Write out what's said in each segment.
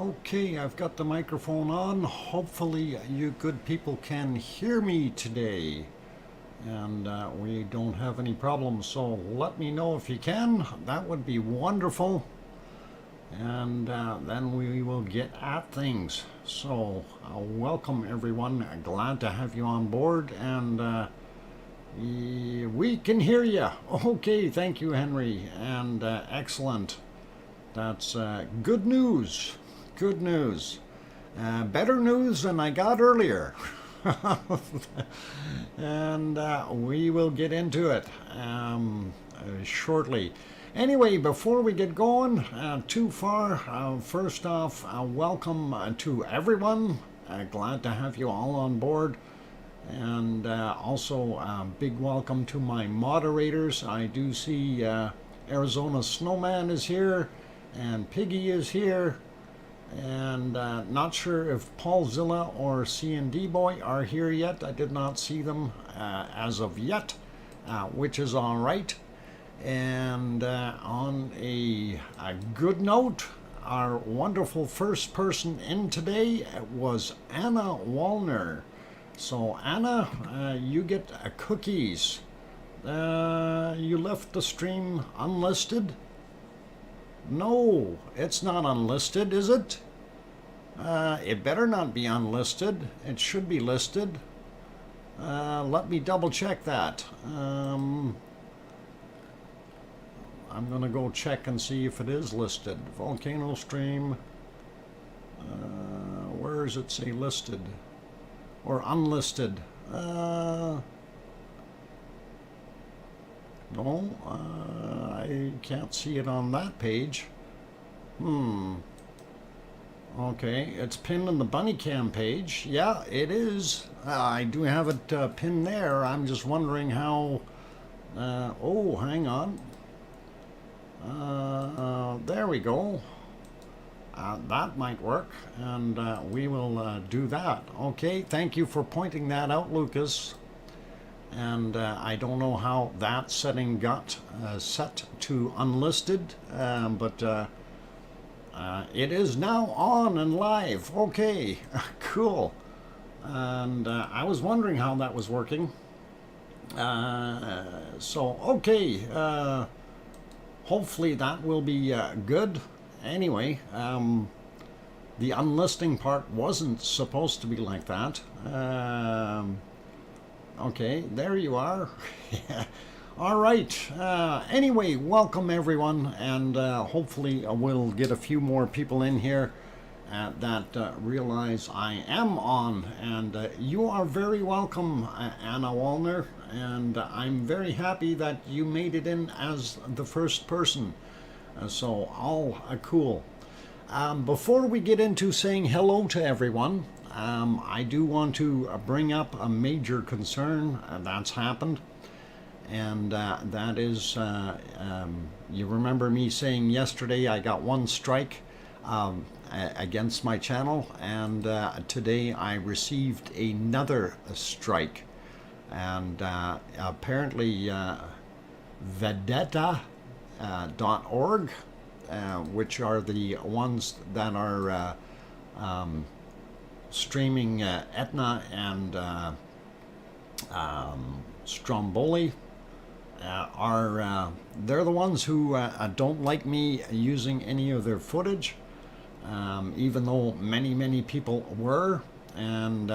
Okay, I've got the microphone on. Hopefully you good people can hear me today. And we don't have any problems, so let me know if you can. That would be wonderful. And then we will get at things. So welcome everyone. Glad to have you on board, and we can hear you. Okay, thank you, Henry, and excellent. That's good news. Good news. Better news than I got earlier. And we will get into it shortly. Anyway, before we get going too far, first off, welcome to everyone. Glad to have you all on board. And also big welcome to my moderators. I do see Arizona Snowman is here and Piggy is here. And not sure if Paulzilla or C&D Boy are here yet. I did not see them as of yet, which is all right. And on a good note, our wonderful first person in today was Anna Wallner. So Anna, you get cookies. You left the stream unlisted? No, it's not unlisted, is it? It better not be unlisted. It should be listed. Let me double check that. I'm going to go check and see if it is listed. Volcano stream. Where does it say listed? Or unlisted? No, I can't see it on that page. Okay, it's pinned on the bunny cam page. Yeah, it is. I do have it pinned there. I'm just wondering how... oh, hang on. There we go. That might work, and we will do that. Okay, thank you for pointing that out, Lucas. And I don't know how that setting got set to unlisted, but it is now on and live. Okay, cool. And I was wondering how that was working. So, okay, hopefully that will be good. Anyway, the unlisting part wasn't supposed to be like that. Okay, there you are. All right. Anyway, welcome everyone, and hopefully we'll get a few more people in here that realize I am on. And you are very welcome, Anna Wallner, and I'm very happy that you made it in as the first person. So all cool. Before we get into saying hello to everyone, I do want to bring up a major concern that's happened, and that is, you remember me saying yesterday I got one strike against my channel, and today I received another strike, and apparently Vedetta.org, which are the ones that are streaming Etna and Stromboli, they're the ones who don't like me using any of their footage, even though many people were, and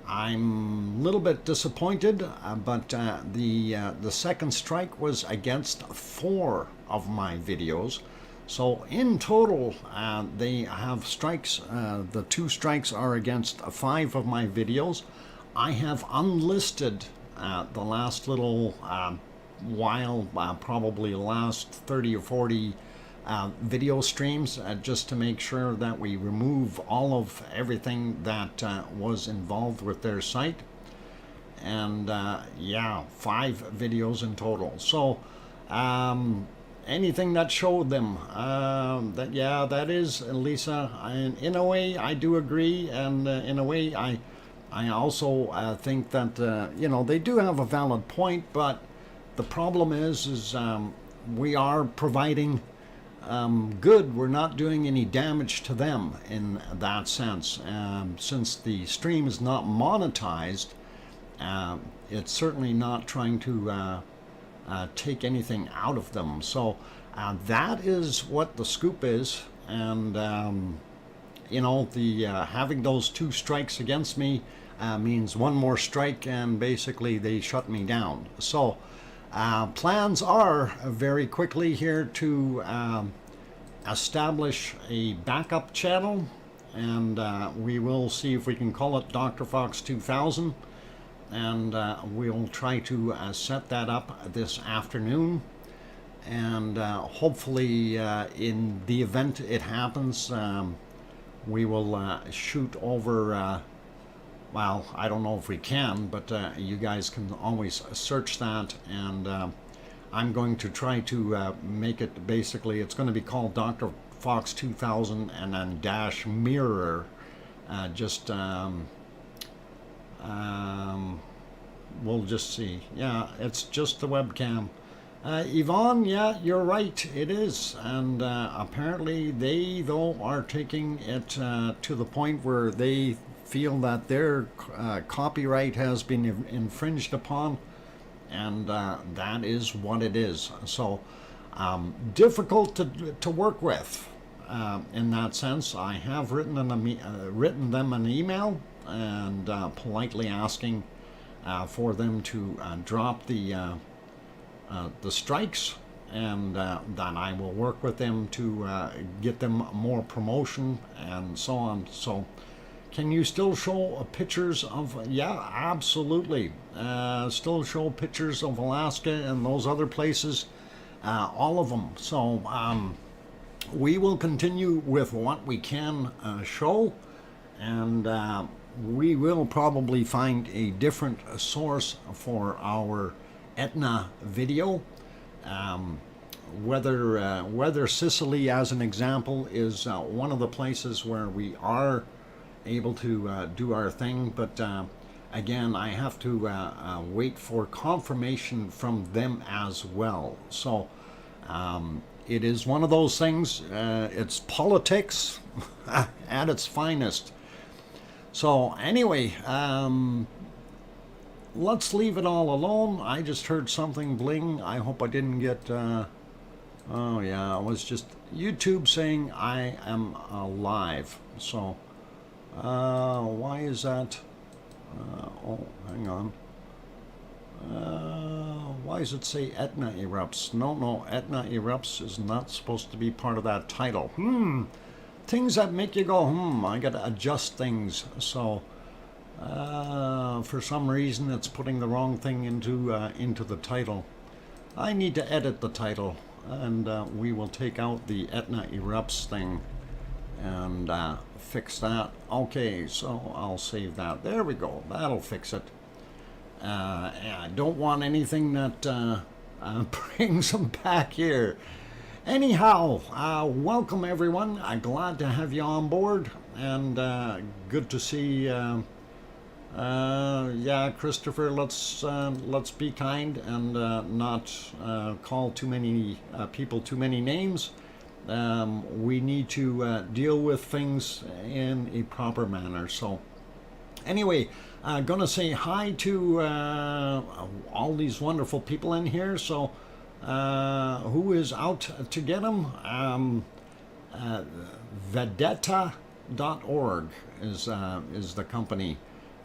I'm a little bit disappointed, but the second strike was against 4 of my videos. So in total, they have strikes. The 2 strikes are against 5 of my videos. I have unlisted the last little while, probably last 30 or 40 video streams, just to make sure that we remove all of everything that was involved with their site. And yeah, 5 videos in total. So anything that showed them that, yeah, that is Lisa, and in a way I do agree, and in a way I also think that you know, they do have a valid point, but the problem is we are providing good. We're not doing any damage to them in that sense. Since the stream is not monetized, it's certainly not trying to take anything out of them. So that is what the scoop is. And you know, the having those 2 strikes against me means 1 more strike, and basically they shut me down. So plans are very quickly here to establish a backup channel, and we will see if we can call it DrFox2000, and we'll try to set that up this afternoon. And hopefully in the event it happens, we will shoot over, well, I don't know if we can, but you guys can always search that, and I'm going to try to make it, basically, it's going to be called DrFox2000 and then dash mirror. We'll just see. Yeah, it's just the webcam. Yvonne, yeah, you're right, it is. And apparently they, though, are taking it to the point where they feel that their copyright has been infringed upon, and that is what it is. So difficult to work with in that sense. I have written them an email and politely asking for them to drop the strikes, and that I will work with them to get them more promotion and so on. So can you still show pictures of, yeah, absolutely, still show pictures of Alaska and those other places, all of them. So we will continue with what we can show, and we will probably find a different source for our Etna video. Weather Sicily, as an example, is one of the places where we are able to do our thing, but again, I have to wait for confirmation from them as well. So it is one of those things, it's politics at its finest. So anyway, let's leave it all alone. I just heard something bling. I hope I didn't get oh yeah, it was just YouTube saying I am alive. So why is that? Oh, hang on. Why does it say Etna erupts? No, Etna erupts is not supposed to be part of that title. Things that make you go, I gotta adjust things. So for some reason it's putting the wrong thing into the title. I need to edit the title, and we will take out the Etna erupts thing and fix that. Okay, so I'll save that. There we go. That'll fix it. I don't want anything that brings them back here. Anyhow, welcome everyone. I'm glad to have you on board, and good to see. Yeah, Christopher, let's be kind and not call too many people too many names. We need to deal with things in a proper manner. So anyway, gonna say hi to all these wonderful people in here. So who is out to get them? Vedetta.org is the company,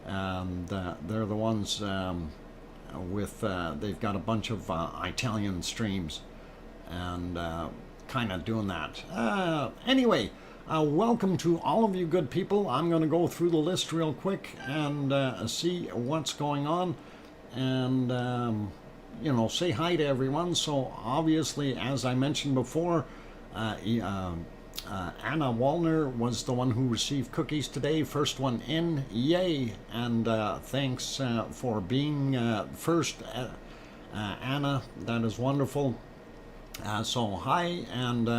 and they're the ones with they've got a bunch of Italian streams, and kind of doing that. Anyway, welcome to all of you good people. I'm going to go through the list real quick and see what's going on, and you know, say hi to everyone. So obviously, as I mentioned before, Anna Wallner was the one who received cookies today. First one in, yay! And thanks for being first, Anna. That is wonderful. So hi, and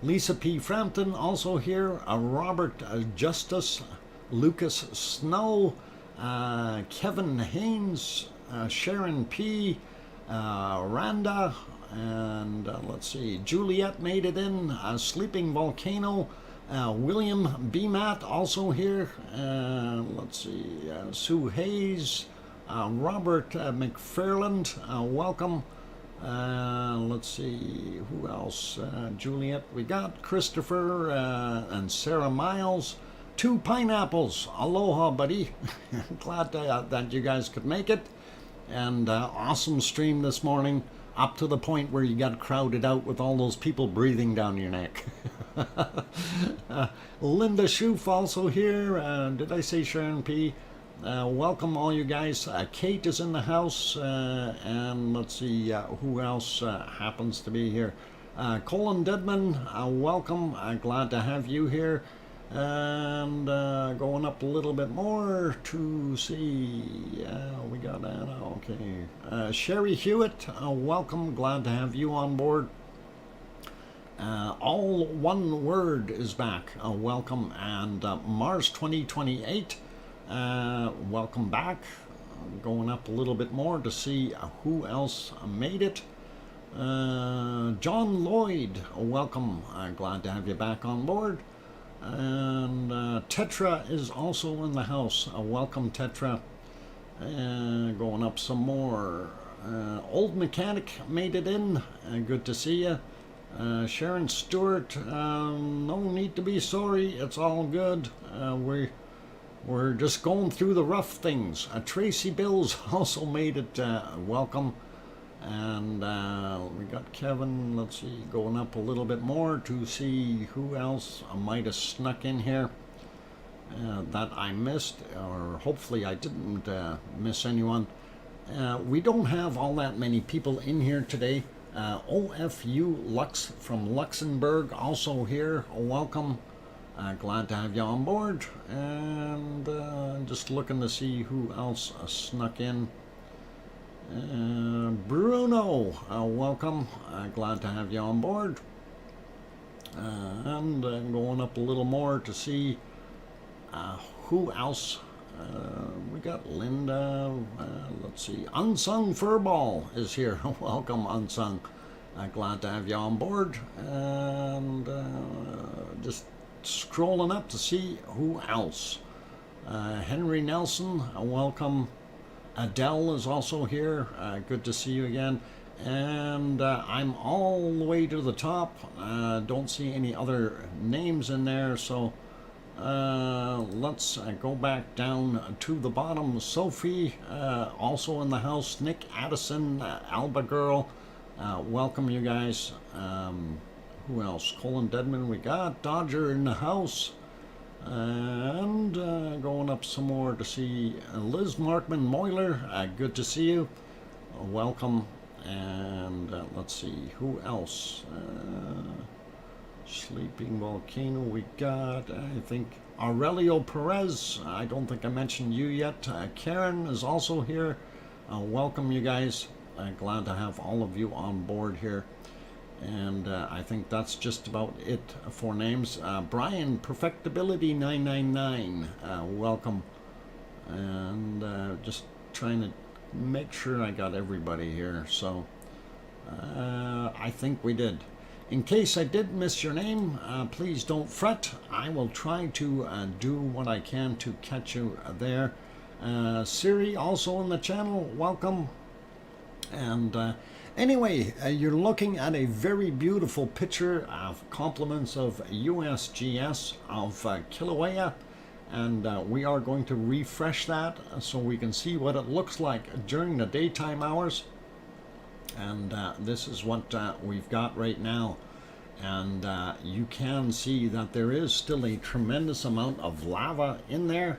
Lisa P. Frampton also here, Robert Justice, Lucas Snow, Kevin Haynes, Sharon P., Randa, And let's see, Juliet made it in. Sleeping Volcano. William BMAT also here. Let's see, Sue Hayes. Robert McFarland, welcome. Let's see, who else? Juliet, we got Christopher and Sarah Miles. 2 pineapples. Aloha, buddy. Glad that you guys could make it. And awesome stream this morning, up to the point where you got crowded out with all those people breathing down your neck. Linda Schoof also here. Did I say Sharon P? Welcome all you guys. Kate is in the house, and let's see who else happens to be here. Colin Deadman, welcome. Glad to have you here. And going up a little bit more to see, we got Anna, okay. Sherry Hewitt, welcome. Glad to have you on board. All One Word is back. Welcome. And Mars 2028. Welcome back. Going up a little bit more to see who else made it. John Lloyd, welcome. Glad to have you back on board. And Tetra is also in the house. Welcome, Tetra. Going up some more. Old Mechanic made it in. Good to see you. Sharon Stewart, no need to be sorry. It's all good. We're just going through the rough things. Tracy Bills also made it. Welcome. And we got Kevin, let's see, going up a little bit more to see who else might have snuck in here that I missed, or hopefully I didn't miss anyone. We don't have all that many people in here today. OFU Lux from Luxembourg also here. Welcome. Glad to have you on board. And just looking to see who else snuck in. Bruno, welcome. Glad to have you on board. And going up a little more to see who else. We got Linda. Let's see. Unsung Furball is here. Welcome, Unsung. Glad to have you on board. And just scrolling up to see who else. Henry Nelson, welcome. Adele is also here. Good to see you again. And I'm all the way to the top. Don't see any other names in there, so let's go back down to the bottom. Sophie, also in the house. Nick Addison, Alba Girl. Welcome, you guys. Who else? Colin Deadman, we got Dodger in the house. And going up some more to see Liz Markman Moyler. Good to see you. Welcome. And let's see who else. Sleeping Volcano. We got, I think, Aurelio Perez. I don't think I mentioned you yet. Karen is also here. Welcome, you guys. Glad to have all of you on board here. And I think that's just about it for names. Brian, Perfectability 999, welcome. And just trying to make sure I got everybody here. So I think we did. In case I did miss your name, please don't fret. I will try to do what I can to catch you there. Siri, also on the channel, welcome. And anyway, you're looking at a very beautiful picture of compliments of USGS of Kilauea, and we are going to refresh that so we can see what it looks like during the daytime hours. And this is what we've got right now, and you can see that there is still a tremendous amount of lava in there,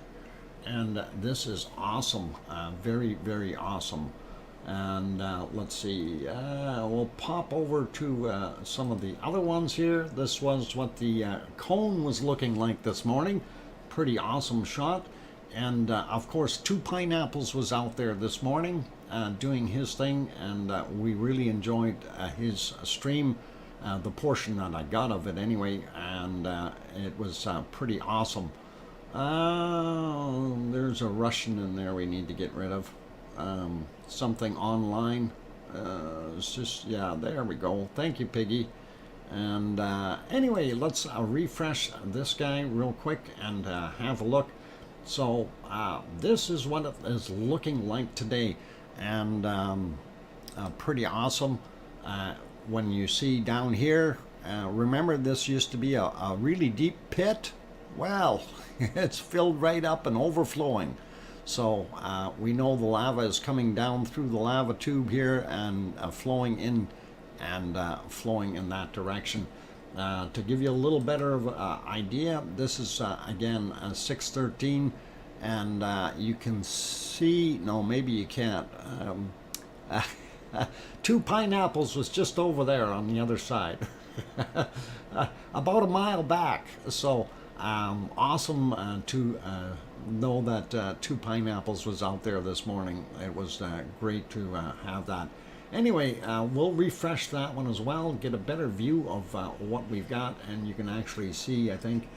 and this is awesome. Very, very awesome. And let's see, we'll pop over to some of the other ones here. This was what the cone was looking like this morning. Pretty awesome shot. And of course, 2 Pineapples was out there this morning doing his thing, and we really enjoyed his stream, the portion that I got of it anyway, and it was pretty awesome. There's a Russian in there we need to get rid of. Something online. It's just, yeah, there we go. Thank you, Piggy. And anyway, let's refresh this guy real quick and have a look. So this is what it is looking like today, and pretty awesome. When you see down here, remember this used to be a really deep pit. Well, it's filled right up and overflowing. So we know the lava is coming down through the lava tube here and flowing in and flowing in that direction. To give you a little better of an idea, this is again 613, and you can see, no, maybe you can't. 2 Pineapples was just over there on the other side, about a mile back. So awesome to know that 2 Pineapples was out there this morning. It was great to have that. Anyway, we'll refresh that one as well, get a better view of what we've got, and you can actually see, I think,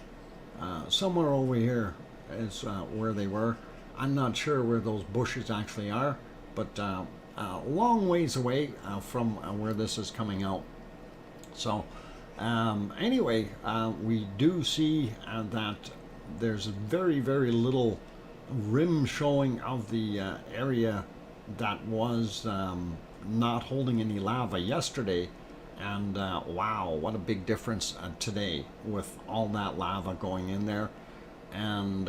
somewhere over here is where they were. I'm not sure where those bushes actually are, but a long ways away from where this is coming out. So anyway, we do see that there's very, very little rim showing of the area that was not holding any lava yesterday, and wow, what a big difference today with all that lava going in there. And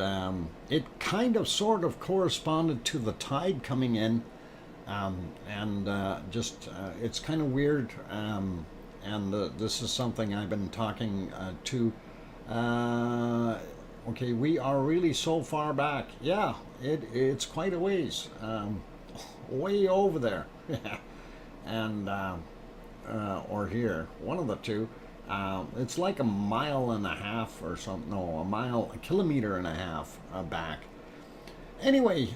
it kind of sort of corresponded to the tide coming in, and just it's kind of weird, and this is something I've been talking to. Okay, we are really so far back. Yeah, it's quite a ways, way over there. And or here, one of the two. It's like a mile and a half or something. No, a kilometer and a half back. Anyway,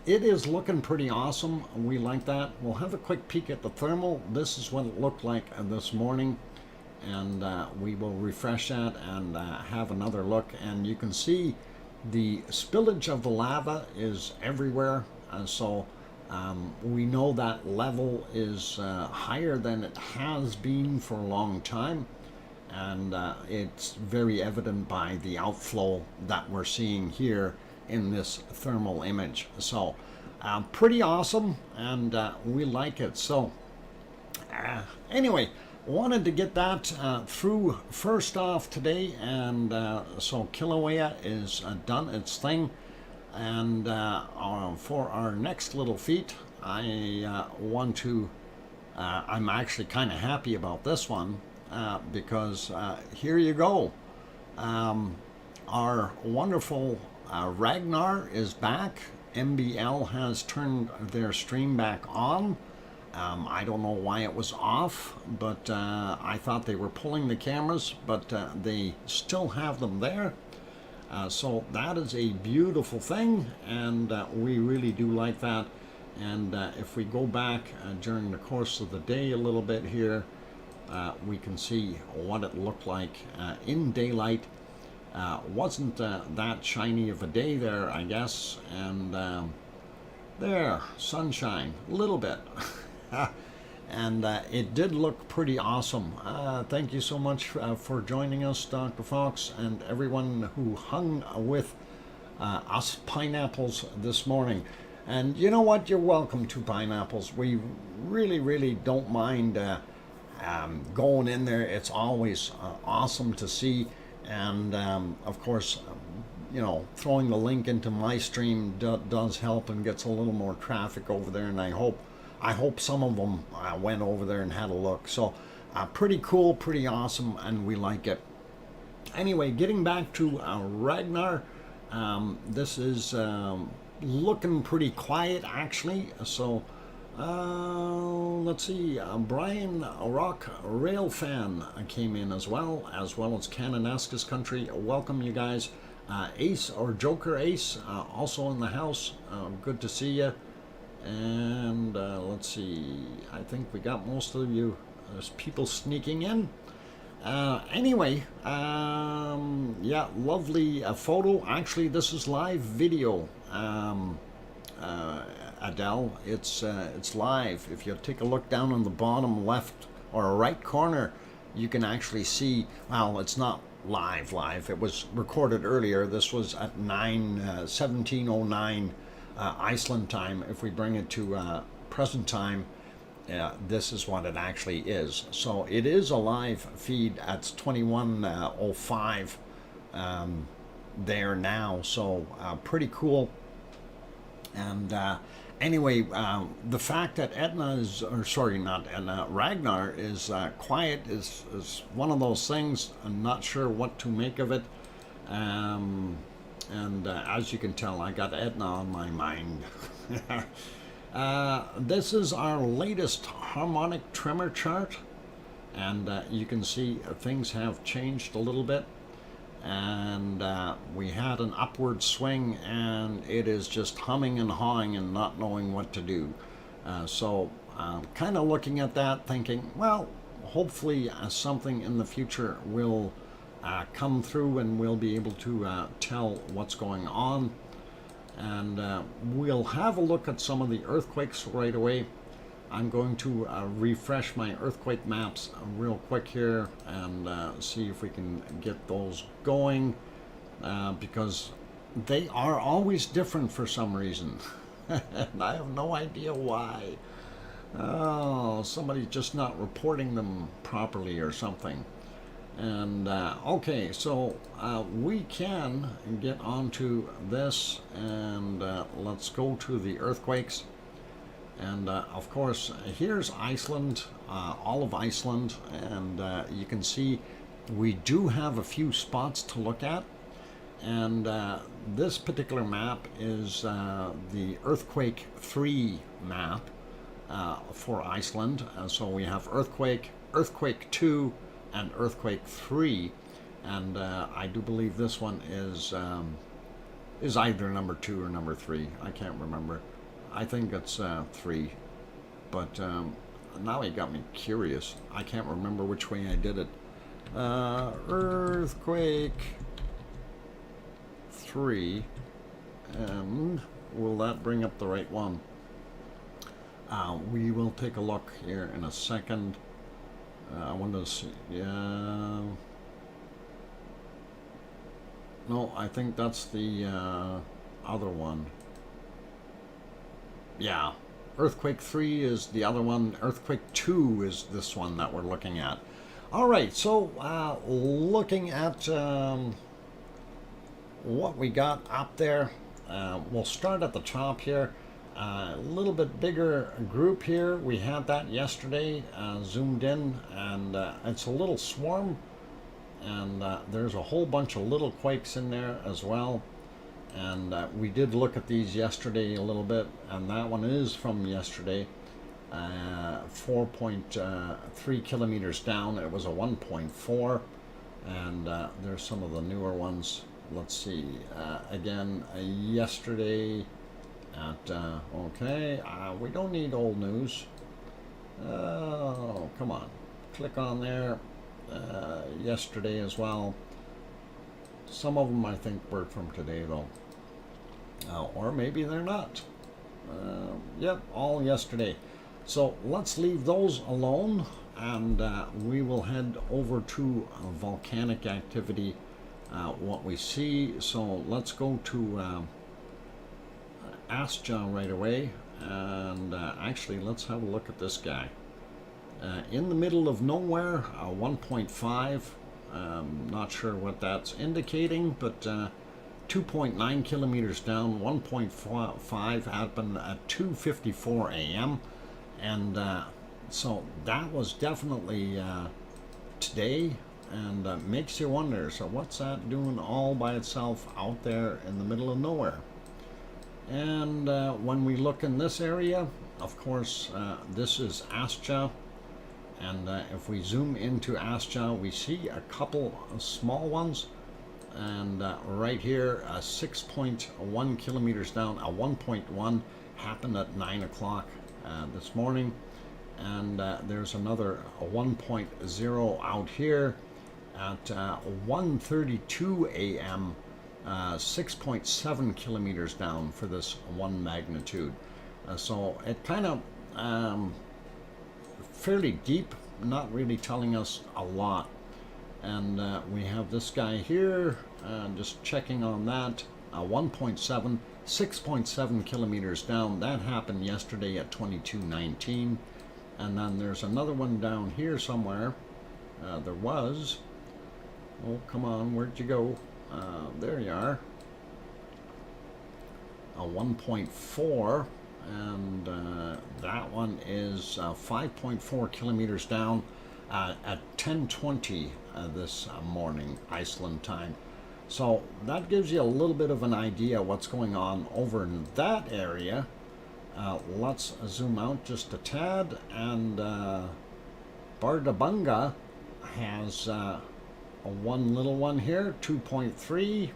it is looking pretty awesome. We like that. We'll have a quick peek at the thermal. This is what it looked like this morning, and we will refresh that and have another look. And you can see the spillage of the lava is everywhere, so we know that level is higher than it has been for a long time, and it's very evident by the outflow that we're seeing here in this thermal image. So pretty awesome, and we like it. So anyway, wanted to get that through first off today, and so Kilauea is done its thing. And for our next little feat, I want to, I'm actually kind of happy about this one, because here you go. Our wonderful Ragnar is back. MBL has turned their stream back on. I don't know why it was off, but I thought they were pulling the cameras, but they still have them there. So that is a beautiful thing, and we really do like that. And if we go back during the course of the day a little bit here, we can see what it looked like in daylight. Wasn't that shiny of a day there, I guess, and there, sunshine, a little bit. And it did look pretty awesome. Thank you so much for joining us, Dr. Fox, and everyone who hung with us Pineapples this morning. And you know what? You're welcome to Pineapples. We really, really don't mind going in there. It's always awesome to see. And of course, you know, throwing the link into my stream does help and gets a little more traffic over there. And I hope some of them went over there and had a look. So pretty cool, pretty awesome, and we like it. Anyway, getting back to Ragnar, this is looking pretty quiet actually. So let's see, Brian Rock Rail Fan came in as well as Cananaskis Country. Welcome, you guys. Ace or Joker Ace also in the house. Good to see you. And let's see, I think we got most of you. There's people sneaking in. Anyway, yeah, lovely photo. Actually, this is live video Adele. It's live. If you take a look down on the bottom left or right corner, you can actually see, well, it's not live. It was recorded earlier. This was at 17:09 Iceland time. If we bring it to present time, this is what it actually is. So it is a live feed at 21:05 there now. So pretty cool. And anyway, the fact that Etna is, or sorry, not Etna, Ragnar is quiet is one of those things. I'm not sure what to make of it. And as you can tell, I got Etna on my mind. This is our latest harmonic tremor chart. And you can see things have changed a little bit. And we had an upward swing, and it is just humming and hawing and not knowing what to do. So kind of looking at that thinking, well, hopefully something in the future will come through and we'll be able to tell what's going on. And we'll have a look at some of the earthquakes right away. I'm going to refresh my earthquake maps real quick here and see if we can get those going because they are always different for some reason. And I have no idea why. Oh, somebody's just not reporting them properly or something. And okay, so we can get onto this and let's go to the earthquakes. And of course, here's Iceland, all of Iceland, and you can see we do have a few spots to look at. And this particular map is the Earthquake 3 map for Iceland. So we have Earthquake, Earthquake 2, and Earthquake 3. And I do believe this one is either number 2 or number 3. I can't remember. I think it's 3, but now he got me curious. I can't remember which way I did it. Earthquake 3, and will that bring up the right one? We will take a look here in a second. I want to see, yeah. No, I think that's the other one. Yeah, Earthquake 3 is the other one. Earthquake 2 is this one that we're looking at. All right, so looking at what we got up there, we'll start at the top here. A little bit bigger group here. We had that yesterday, zoomed in, and it's a little swarm. And there's a whole bunch of little quakes in there as well. And we did look at these yesterday a little bit, and that one is from yesterday, 4.3 kilometers down. It was a 1.4, and there's some of the newer ones. Let's see, again, yesterday at, okay, we don't need old news. Oh, come on, click on there, yesterday as well. Some of them I think were from today though. Or maybe they're not. Yep, all yesterday. So let's leave those alone, and we will head over to volcanic activity, what we see. So let's go to Astja right away, and actually let's have a look at this guy. In the middle of nowhere, 1.5. Not sure what that's indicating, but 2.9 kilometers down, 1.5 happened at 2:54 a.m. And so that was definitely today, and makes you wonder, so what's that doing all by itself out there in the middle of nowhere? And when we look in this area, of course, this is Astja. And if we zoom into Astja, we see a couple of small ones. And right here, 6.1 kilometers down, a 1.1 happened at 9 o'clock this morning. And there's another 1.0 out here at 1:32 a.m., 6.7 kilometers down for this one magnitude. So it kind of fairly deep, not really telling us a lot. And we have this guy here, just checking on that, 1.7, 6.7 kilometers down. That happened yesterday at 22:19. And then there's another one down here somewhere. There was, oh come on, where'd you go? There you are. A 1.4, and that one is 5.4 kilometers down at 10:20 this morning, Iceland time. So that gives you a little bit of an idea what's going on over in that area. Let's zoom out just a tad, and Bardabunga has one little one here, 2.3,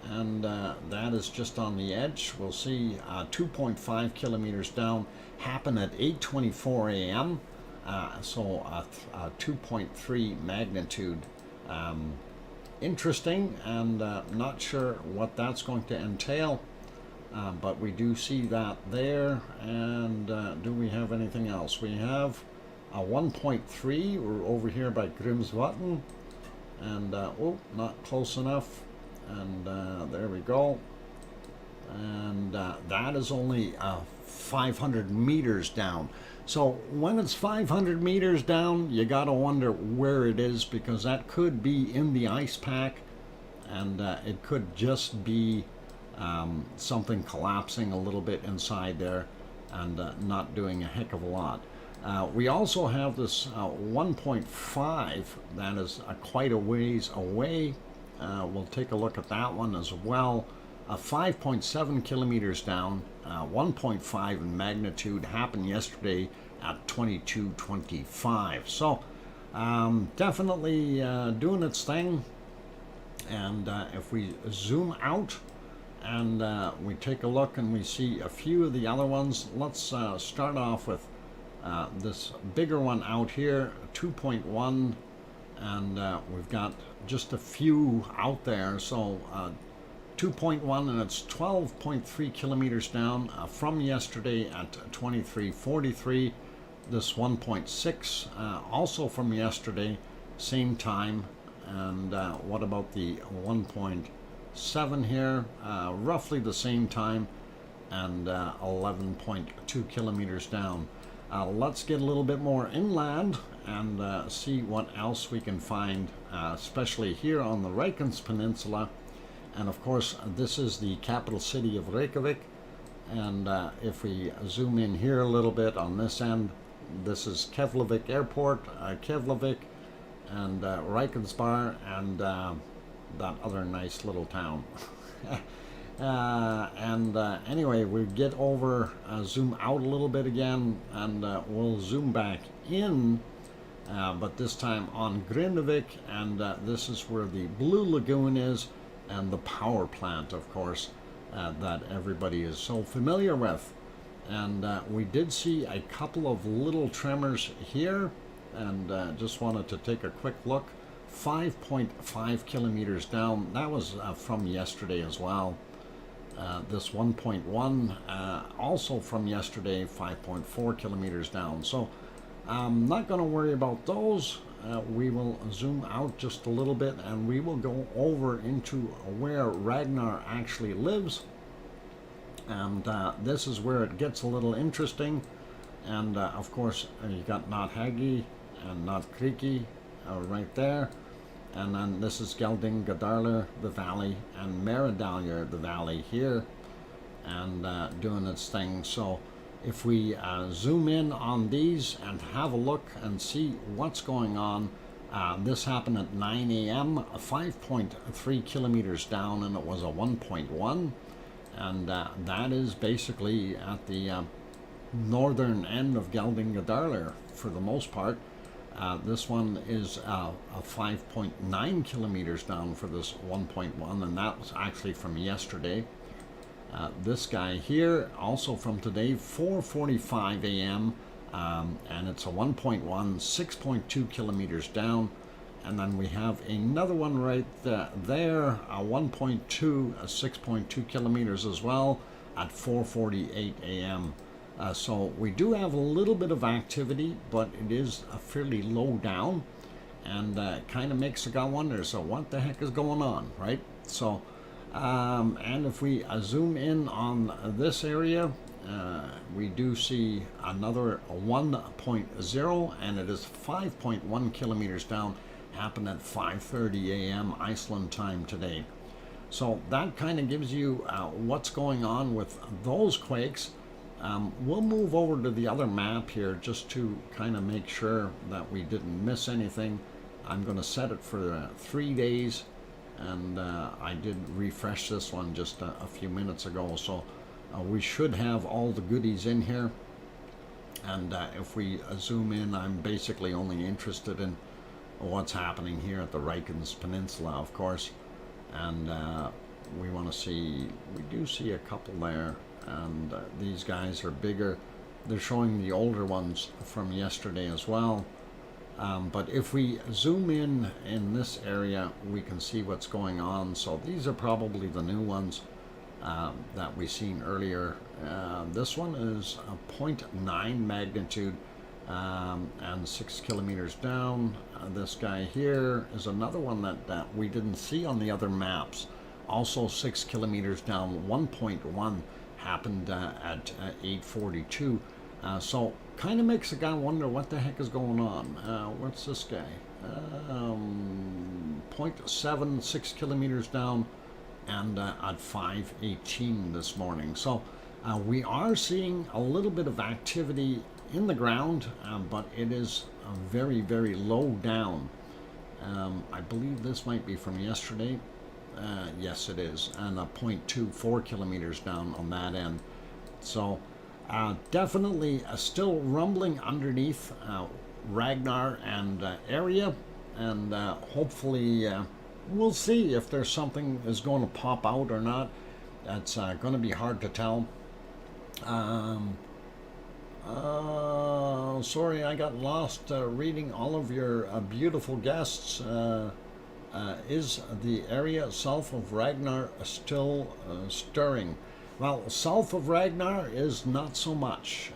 and that is just on the edge. We'll see 2.5 kilometers down, happen at 8:24 a.m. So a 2.3 magnitude. Interesting, and not sure what that's going to entail. But we do see that there. And do we have anything else? We have a 1.3. We're over here by Grimsvatn, and oh, not close enough. And there we go. And that is only 500 meters down. So when it's 500 meters down, you gotta wonder where it is, because that could be in the ice pack, and it could just be something collapsing a little bit inside there and not doing a heck of a lot. We also have this 1.5 that is quite a ways away. We'll take a look at that one as well. 5.7 kilometers down, 1.5 in magnitude, happened yesterday at 22:25. So definitely doing its thing. And if we zoom out and we take a look and we see a few of the other ones, let's start off with this bigger one out here, 2.1, and we've got just a few out there. So 2.1, and it's 12.3 kilometers down from yesterday at 23:43. This 1.6 also from yesterday, same time. And what about the 1.7 here? Roughly the same time, and 11.2 kilometers down. Let's get a little bit more inland and see what else we can find, especially here on the Reykjanes Peninsula. And of course, this is the capital city of Reykjavik. And if we zoom in here a little bit on this end, this is Keflavik Airport, Keflavik, and Reykjanesbær, and that other nice little town. Anyway, we get over, zoom out a little bit again, and we'll zoom back in, but this time on Grindavik, and this is where the Blue Lagoon is, and the power plant, of course, that everybody is so familiar with. And we did see a couple of little tremors here, and just wanted to take a quick look. 5.5 kilometers down. That was from yesterday as well. This 1.1 also from yesterday, 5.4 kilometers down. So I'm not going to worry about those. We will zoom out just a little bit, and we will go over into where Ragnar actually lives. And this is where it gets a little interesting. And of course, you got Nothagi and Notkriki right there. And then this is Geldingadarlir, the valley, and Meradallir, the valley here, and doing its thing. So if we zoom in on these and have a look and see what's going on, this happened at 9 a.m., 5.3 kilometers down, and it was a 1.1. And that is basically at the northern end of Geldingadarlir for the most part. This one is 5.9 kilometers down for this 1.1, and that was actually from yesterday. This guy here, also from today, 4:45 a.m., and it's a 1.1, 6.2 kilometers down. And then we have another one right there, a 1.2, a 6.2 kilometers as well, at 4:48 a.m. So we do have a little bit of activity, but it is fairly low down, and kind of makes the guy wonder, so what the heck is going on, right? So, and if we zoom in on this area, we do see another 1.0, and it is 5.1 kilometers down, happened at 5:30 a.m. Iceland time today. So that kind of gives you what's going on with those quakes. We'll move over to the other map here just to kind of make sure that we didn't miss anything. I'm going to set it for 3 days, and I did refresh this one just a few minutes ago, so we should have all the goodies in here. And if we zoom in, I'm basically only interested in what's happening here at the Reykjanes Peninsula, of course. And we want to see, we do see a couple there, and these guys are bigger. They're showing the older ones from yesterday as well. But if we zoom in this area, we can see what's going on. So these are probably the new ones that we seen earlier. This one is a 0.9 magnitude and 6 kilometers down. This guy here is another one that we didn't see on the other maps. Also 6 kilometers down, 1.1 happened at 8:42. So kind of makes a guy wonder what the heck is going on. What's this guy? 0.7, 6 kilometers down, and at 5:18 this morning. So we are seeing a little bit of activity in the ground, but it is very, very low down. I believe this might be from yesterday. Yes, it is, and a 0.24 kilometers down on that end. So definitely still rumbling underneath Ragnar and area, and hopefully we'll see if there's something is going to pop out or not. That's going to be hard to tell. Sorry, I got lost reading all of your beautiful guests. Is the area south of Ragnar still stirring? Well, south of Ragnar is not so much.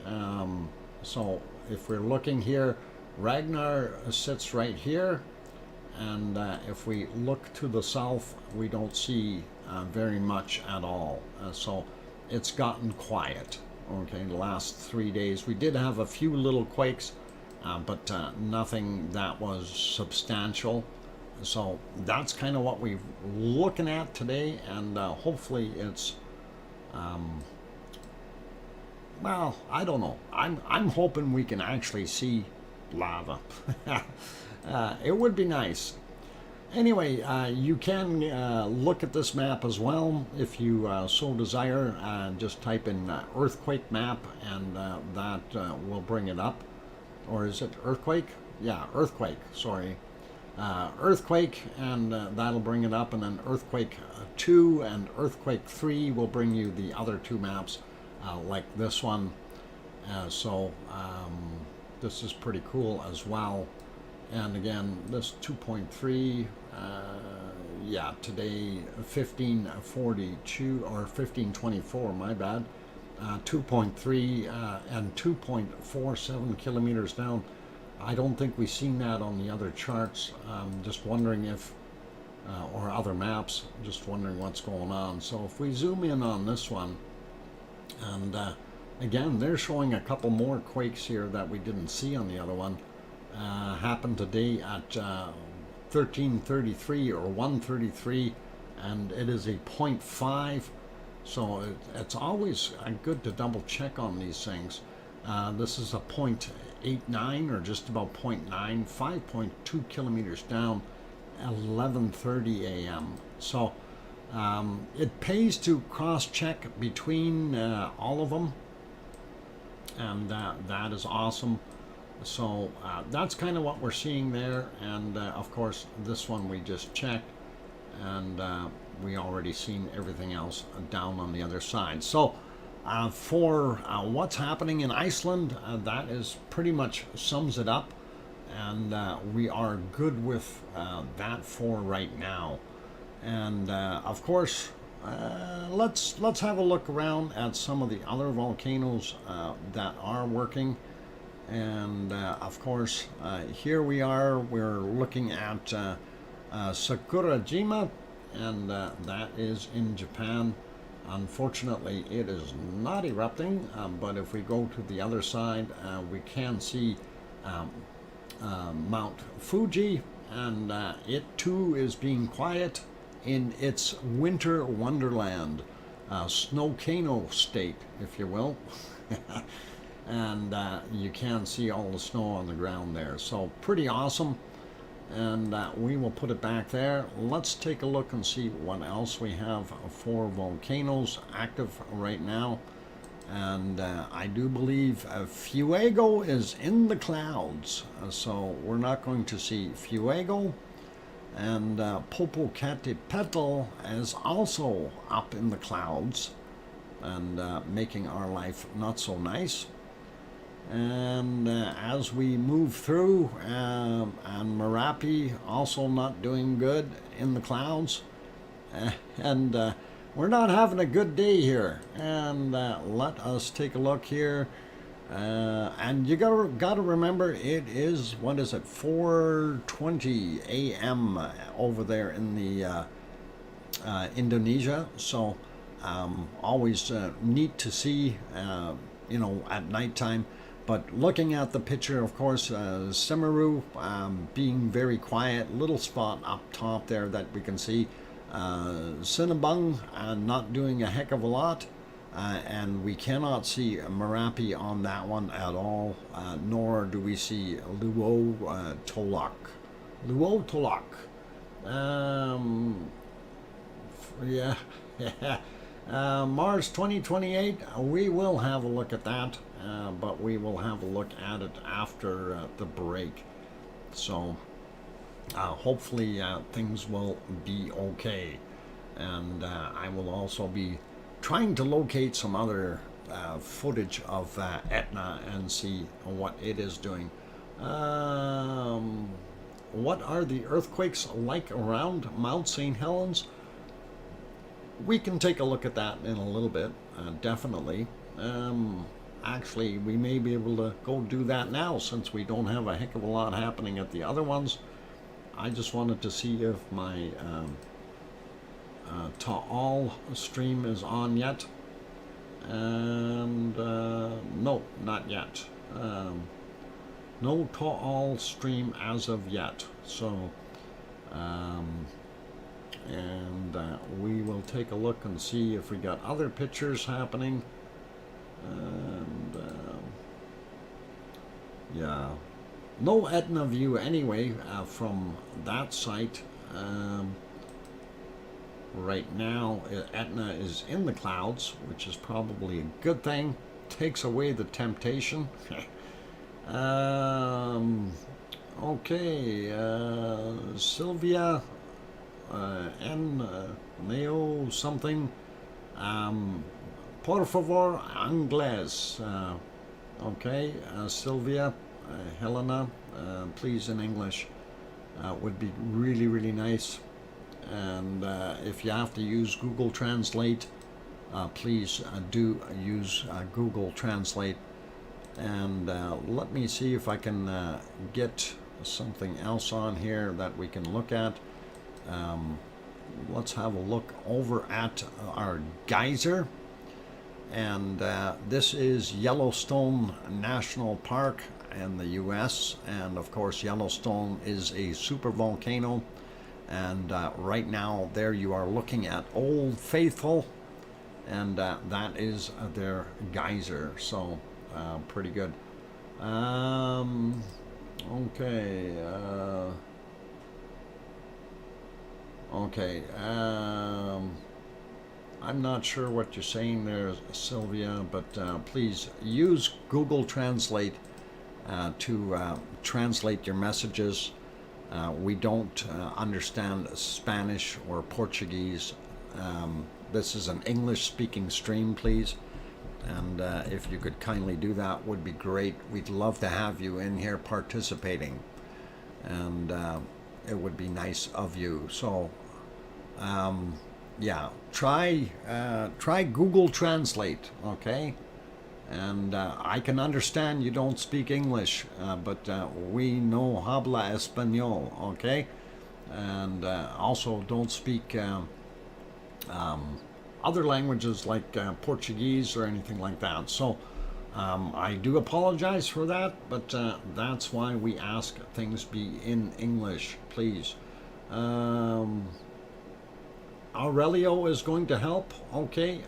So if we're looking here, Ragnar sits right here, and if we look to the south, we don't see very much at all. So it's gotten quiet. Okay, the last 3 days we did have a few little quakes, but nothing that was substantial. So that's kind of what we're looking at today, and hopefully it's well, I don't know. I'm hoping we can actually see lava. It would be nice. Anyway, you can look at this map as well if you so desire. Just type in earthquake map, and that will bring it up. Or is it earthquake? Yeah, earthquake, sorry. Earthquake, and that'll bring it up, and then earthquake 2 and earthquake 3 will bring you the other two maps, like this one. So this is pretty cool as well. And again, this 2.3, yeah, today 1542 or 1524, my bad. 2.3 and 2.47 kilometers down. I don't think we've seen that on the other charts. Just wondering if, or other maps, just wondering what's going on. So if we zoom in on this one, and again, they're showing a couple more quakes here that we didn't see on the other one. Happened today at 13:33 or 1:33, and it is a 0.5. So it's always good to double check on these things. This is a 0.89 or just about 0.9, 5.2 kilometers down, 11:30 a.m. So it pays to cross-check between all of them, and that is awesome. So that's kind of what we're seeing there, and of course this one we just checked, and we already seen everything else down on the other side. So for what's happening in Iceland, that is pretty much sums it up, and we are good with that for right now. And of course let's have a look around at some of the other volcanoes that are working. And of course, here we are. We're looking at Sakurajima, and that is in Japan. Unfortunately, it is not erupting, but if we go to the other side, we can see um, Mount Fuji, and it too is being quiet in its winter wonderland, snowcano state, if you will. And you can see all the snow on the ground there. So pretty awesome. And we will put it back there. Let's take a look and see what else we have for volcanoes active right now. And I do believe Fuego is in the clouds. So we're not going to see Fuego. And Popocatépetl is also up in the clouds and making our life not so nice. And as we move through, and Merapi also not doing good in the clouds, and we're not having a good day here. And let us take a look here. And you gotta remember, it is, what is it, 4:20 a.m. over there in the Indonesia. So always neat to see, at nighttime. But looking at the picture, of course, Semeru being very quiet, little spot up top there that we can see. Sinabung not doing a heck of a lot, and we cannot see Merapi on that one at all, nor do we see Luo Tolak. Luo Tolak. Yeah. Mars 2028, we will have a look at that. But we will have a look at it after the break. So hopefully things will be okay. And I will also be trying to locate some other footage of Etna and see what it is doing. What are the earthquakes like around Mount St. Helens? We can take a look at that in a little bit, definitely. Actually, we may be able to go do that now since we don't have a heck of a lot happening at the other ones. I just wanted to see if my Ta'al stream is on yet. And no, not yet. No Ta'al stream as of yet. So, we will take a look and see if we got other pictures happening. And yeah, no Etna view anyway from that site. Right now, Etna is in the clouds, which is probably a good thing. Takes away the temptation. Okay, Sylvia N. Neo something. Por favor, Inglés. Okay, Sylvia, Helena, please in English would be really, really nice. And if you have to use Google Translate, please do use Google Translate. And let me see if I can get something else on here that we can look at. Let's have a look over at our geyser. And this is Yellowstone National Park in the US, and of course Yellowstone is a supervolcano, and right now there you are looking at Old Faithful, and that is their geyser. So pretty good. Okay. I'm not sure what you're saying there, Sylvia, but please use Google Translate to translate your messages. We don't understand Spanish or Portuguese. This is an English-speaking stream, please. And if you could kindly do that, would be great. We'd love to have you in here participating. And it would be nice of you. So, yeah, try Google Translate, okay? And I can understand you don't speak English, but we know habla español, okay? And also don't speak other languages like Portuguese or anything like that. So I do apologize for that, but that's why we ask things be in English, please. Aurelio is going to help, okay?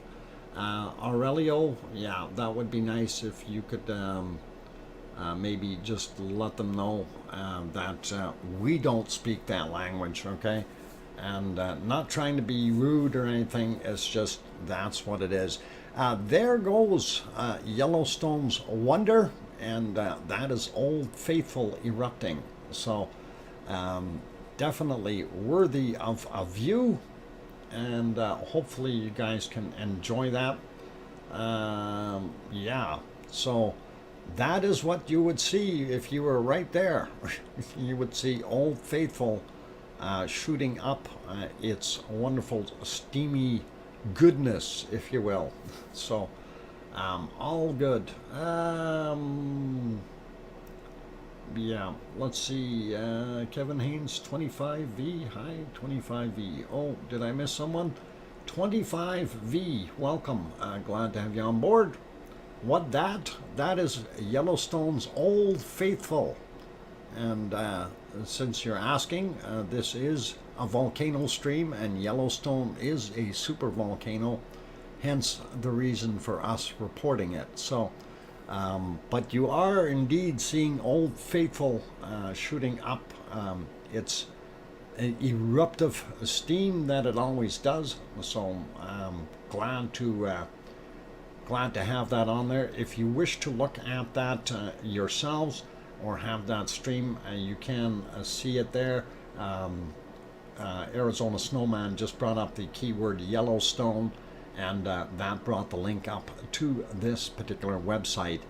Aurelio, yeah, that would be nice if you could maybe just let them know that we don't speak that language, okay? And not trying to be rude or anything, it's just that's what it is. There goes Yellowstone's wonder, and that is Old Faithful erupting. So definitely worthy of a view, and hopefully you guys can enjoy that. Yeah, so that is what you would see if you were right there. You would see Old Faithful shooting up its wonderful steamy goodness, if you will. So all good. Yeah, let's see. Kevin Haynes, 25V. Hi, 25V. Oh, did I miss someone? 25V, welcome. Glad to have you on board. What that? That is Yellowstone's Old Faithful. And since you're asking, this is a volcano stream, and Yellowstone is a super volcano, hence the reason for us reporting it. So, but you are indeed seeing Old Faithful shooting up. It's an eruptive steam that it always does. So glad to have that on there. If you wish to look at that yourselves or have that stream, you can see it there. Arizona Snowman just brought up the keyword Yellowstone, and that brought the link up to this particular website,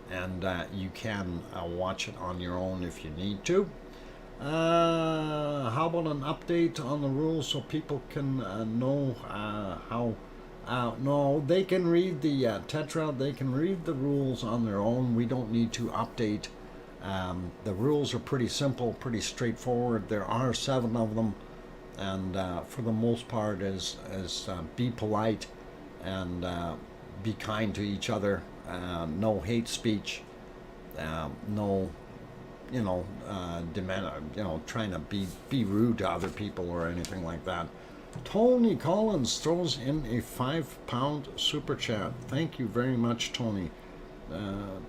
and you can watch it on your own if you need to. How about an update on the rules so people can know how? No, they can read the Tetra, they can read the rules on their own. We don't need to update. The rules are pretty simple, pretty straightforward. There are 7 of them, and for the most part is be polite and be kind to each other. No hate speech. No, trying to be rude to other people or anything like that. Tony Collins throws in a £5 super chat. Thank you very much, Tony.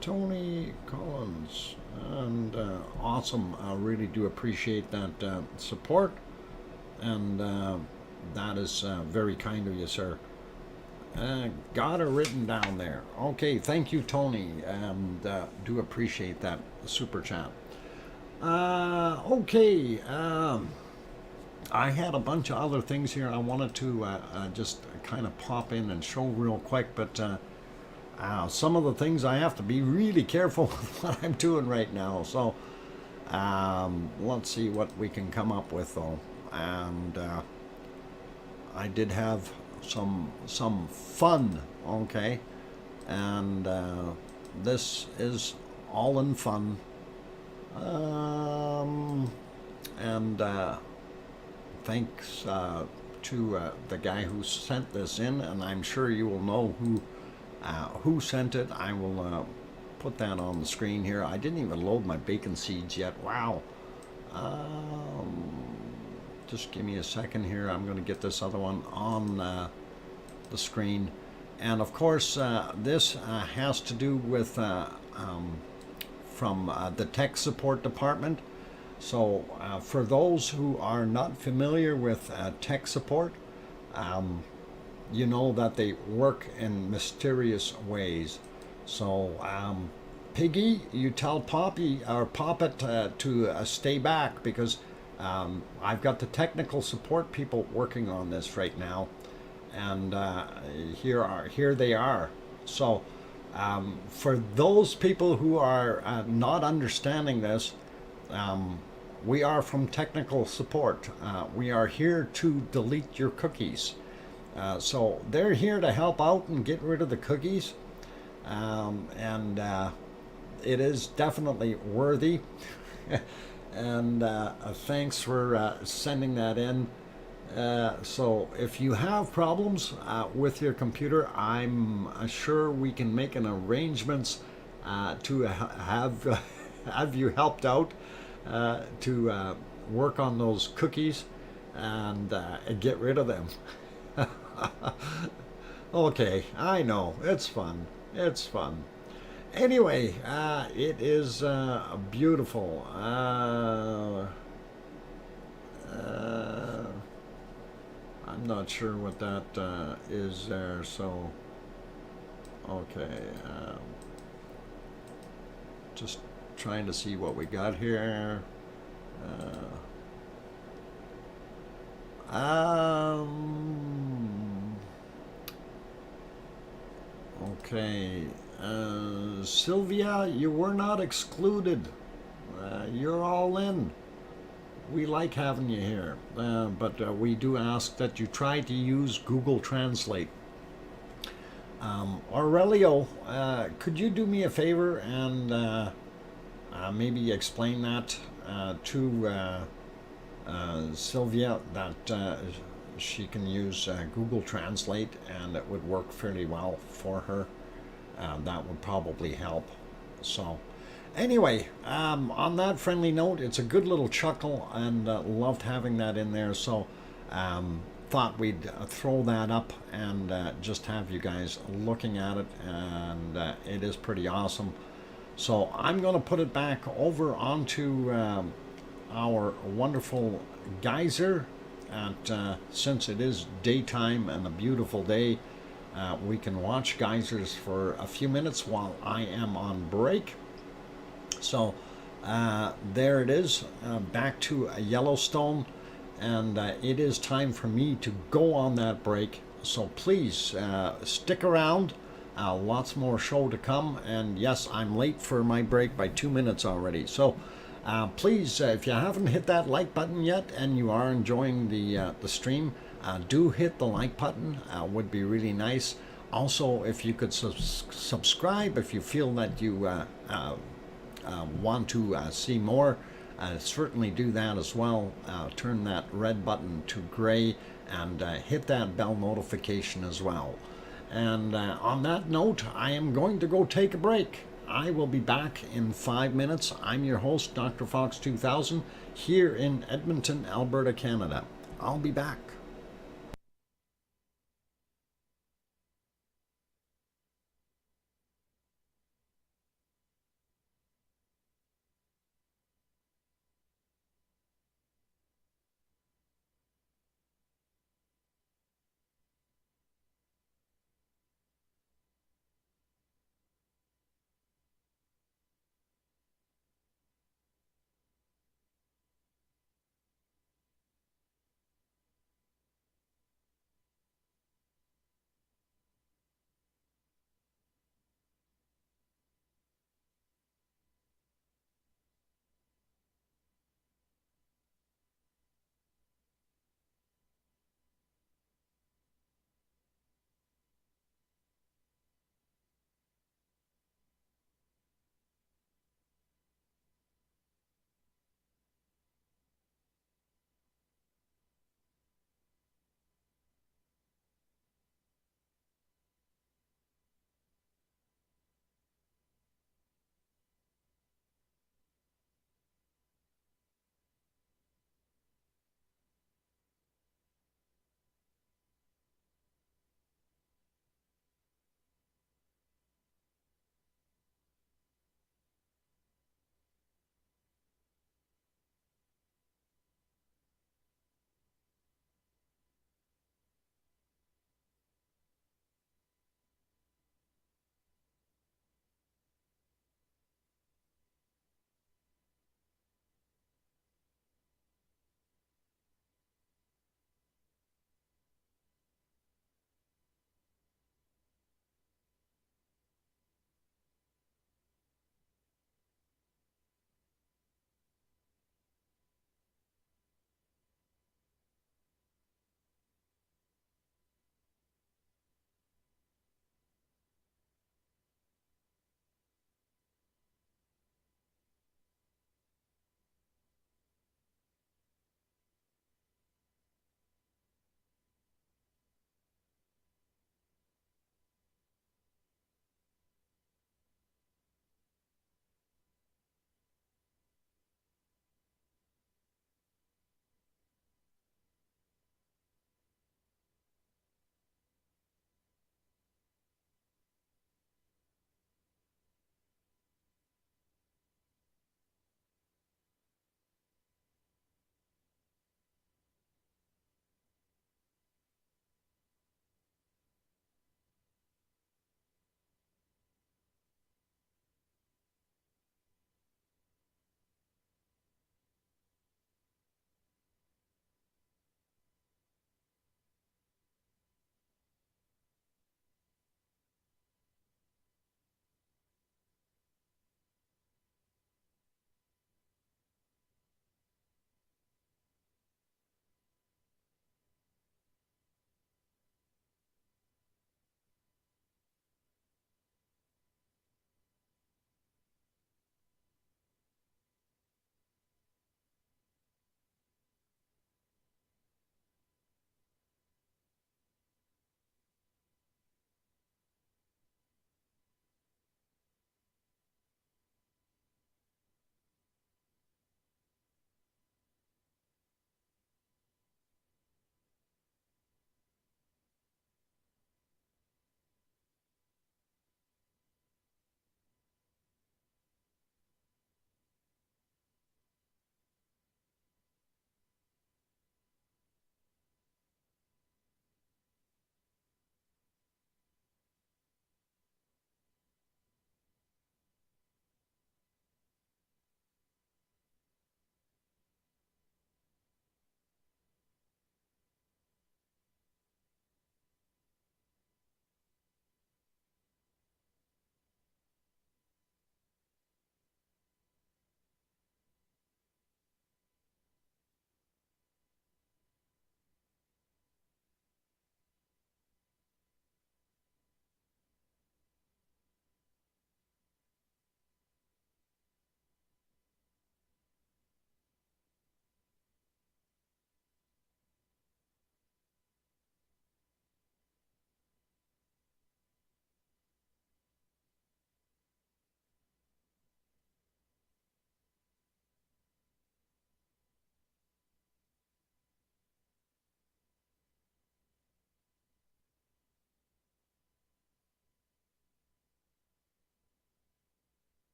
Tony Collins, and awesome. I really do appreciate that support, and that is very kind of you, sir. Got it written down there. Okay, thank you, Tony, and do appreciate that super chat. Okay, I had a bunch of other things here I wanted to just kind of pop in and show real quick, but some of the things I have to be really careful with what I'm doing right now. So let's see what we can come up with, though. And I did have some fun, okay, and this is all in fun. And thanks to the guy who sent this in, and I'm sure you will know who sent it. I will put that on the screen here. I didn't even load my bacon seeds yet. Wow. Just give me a second here. I'm going to get this other one on the screen. And of course, this has to do with from the tech support department. So for those who are not familiar with tech support, you know that they work in mysterious ways. So Piggy, you tell Poppy or Poppet to stay back, because I've got the technical support people working on this right now, and here they are. So for those people who are not understanding this, we are from technical support. We are here to delete your cookies. So they're here to help out and get rid of the cookies. And it is definitely worthy. And thanks for sending that in. So if you have problems with your computer, I'm sure we can make an arrangements to have have you helped out to work on those cookies and get rid of them. Okay, I know it's fun. It's fun. Anyway, it is beautiful. I'm not sure what that is there, so okay. Just trying to see what we got here. Um, okay. Sylvia, you were not excluded. You're all in. We like having you here, but we do ask that you try to use Google Translate. Aurelio, could you do me a favor and maybe explain that to Sylvia that she can use Google Translate and it would work fairly well for her? That would probably help. So, anyway, on that friendly note, it's a good little chuckle and loved having that in there. So, thought we'd throw that up and just have you guys looking at it, and it is pretty awesome. So, I'm going to put it back over onto our wonderful geyser. At, since it is daytime and a beautiful day, we can watch geysers for a few minutes while I am on break. So there it is, back to Yellowstone, and it is time for me to go on that break. So please stick around. Lots more show to come, and yes, I'm late for my break by 2 minutes already. So please, if you haven't hit that like button yet and you are enjoying the stream, do hit the like button. Would be really nice. Also, if you could subscribe if you feel that you want to see more, certainly do that as well. Turn that red button to gray and hit that bell notification as well. And on that note, I am going to go take a break. I will be back in 5 minutes. I'm your host, DrFox2000, here in Edmonton, Alberta, Canada. I'll be back.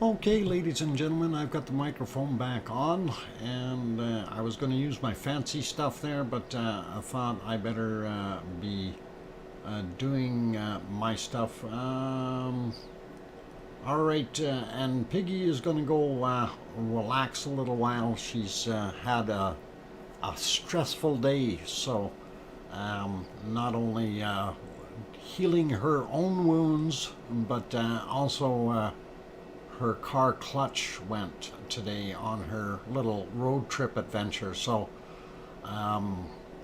Okay, ladies and gentlemen, I've got the microphone back on, and I was going to use my fancy stuff there, but I thought I better be doing my stuff. All right, and Piggy is going to go relax a little while. She's had a stressful day, so not only healing her own wounds, but also her car clutch went today on her little road trip adventure. So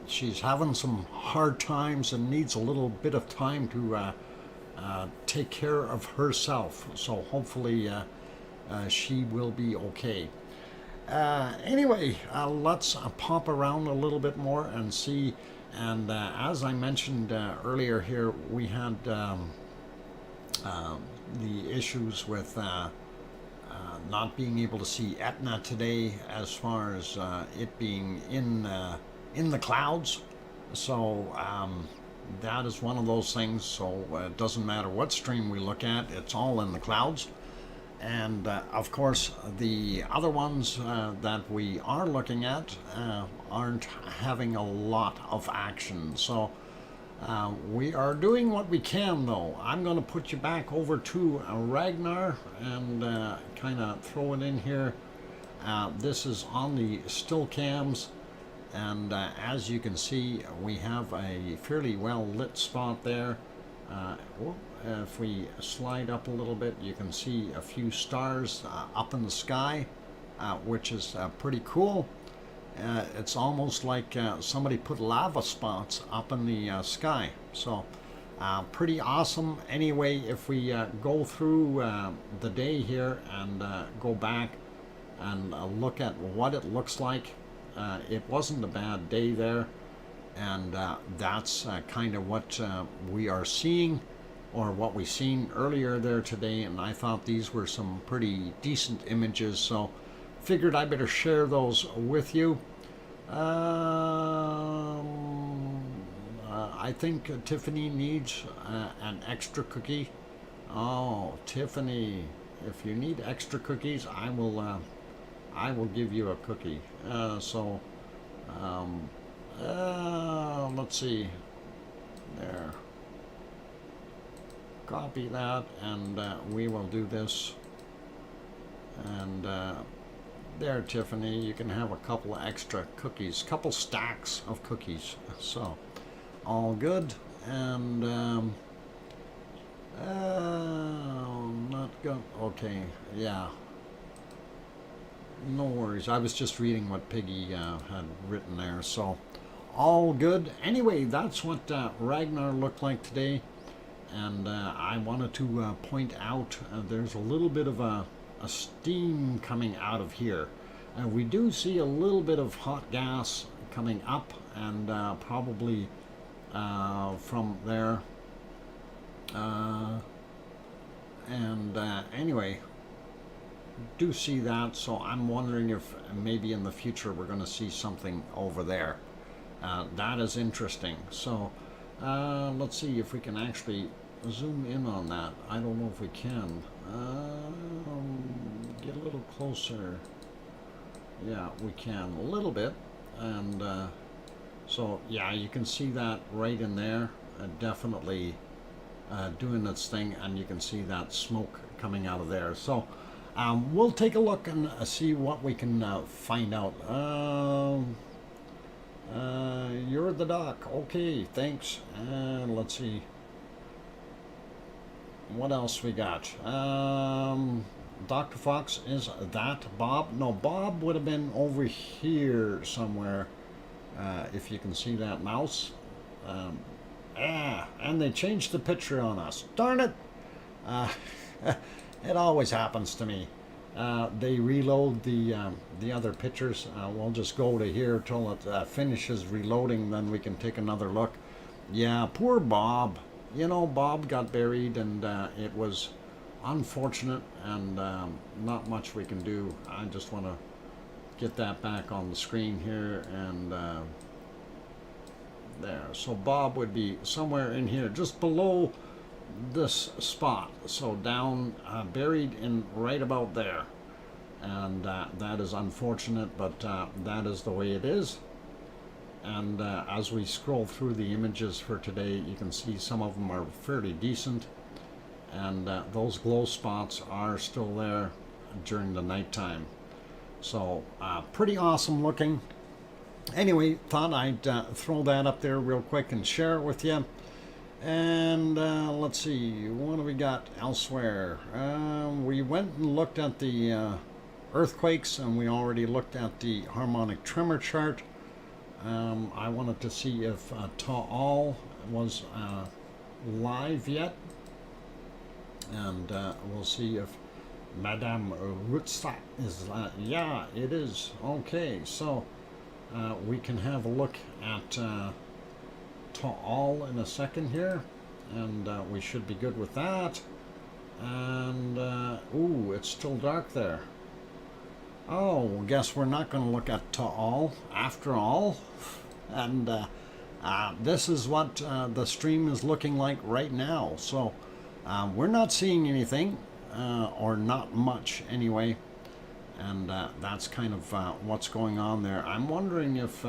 she's having some hard times and needs a little bit of time to take care of herself. So hopefully she will be okay. Anyway, let's pop around a little bit more and see. And as I mentioned earlier here, we had the issues with not being able to see Etna today, as far as it being in the clouds. So that is one of those things. So it doesn't matter what stream we look at, it's all in the clouds. And of course, the other ones that we are looking at aren't having a lot of action. So we are doing what we can, though. I'm going to put you back over to Ragnar and kind of throw it in here. This is on the still cams, and as you can see, we have a fairly well lit spot there. If we slide up a little bit, you can see a few stars up in the sky, which is pretty cool. It's almost like somebody put lava spots up in the sky. So pretty awesome. Anyway, if we go through the day here and go back and look at what it looks like, it wasn't a bad day there. And that's kind of what we are seeing, or what we seen earlier there today. And I thought these were some pretty decent images, so figured I better share those with you. I think Tiffany needs an extra cookie. Oh, Tiffany, if you need extra cookies, I will give you a cookie. Let's see. There. Copy that, and we will do this. And there, Tiffany, you can have a couple of extra cookies, couple stacks of cookies. So, all good. And not good. Okay, yeah. No worries. I was just reading what Piggy had written there. So, all good. Anyway, that's what Ragnar looked like today. And I wanted to point out there's a little bit of a steam coming out of here. We do see a little bit of hot gas coming up, and probably from there. Anyway, do see that, so I'm wondering if maybe in the future we're going to see something over there. That is interesting. So let's see if we can actually zoom in on that. I don't know if we can. Get a little closer. Yeah, we can a little bit. And so yeah, you can see that right in there. Definitely doing its thing, and you can see that smoke coming out of there. So we'll take a look and see what we can find out. You're the doc. Okay, thanks. And let's see what else we got. Dr. Fox, is that Bob? No, Bob would have been over here somewhere. If you can see that mouse. And they changed the picture on us. Darn it! It always happens to me. They reload the other pictures. We'll just go to here till it finishes reloading, then we can take another look. Yeah, poor Bob. You know, Bob got buried, and it was unfortunate, and not much we can do. I just want to get that back on the screen here, and there. So Bob would be somewhere in here, just below this spot. So down, buried in right about there. And that is unfortunate, but that is the way it is. And as we scroll through the images for today, you can see some of them are fairly decent. And those glow spots are still there during the nighttime. So pretty awesome looking. Anyway, thought I'd throw that up there real quick and share it with you. And let's see, what do we got elsewhere? We went and looked at the earthquakes, and we already looked at the harmonic tremor chart. I wanted to see if Ta'al was live yet. And we'll see if Madame Rutsa is, yeah, it is. Okay, so we can have a look at Ta'al in a second here, and we should be good with that. And, ooh, it's still dark there. Oh, well, guess we're not going to look at Ta'al after all. And this is what the stream is looking like right now. So we're not seeing anything, or not much anyway. And that's kind of what's going on there. I'm wondering if,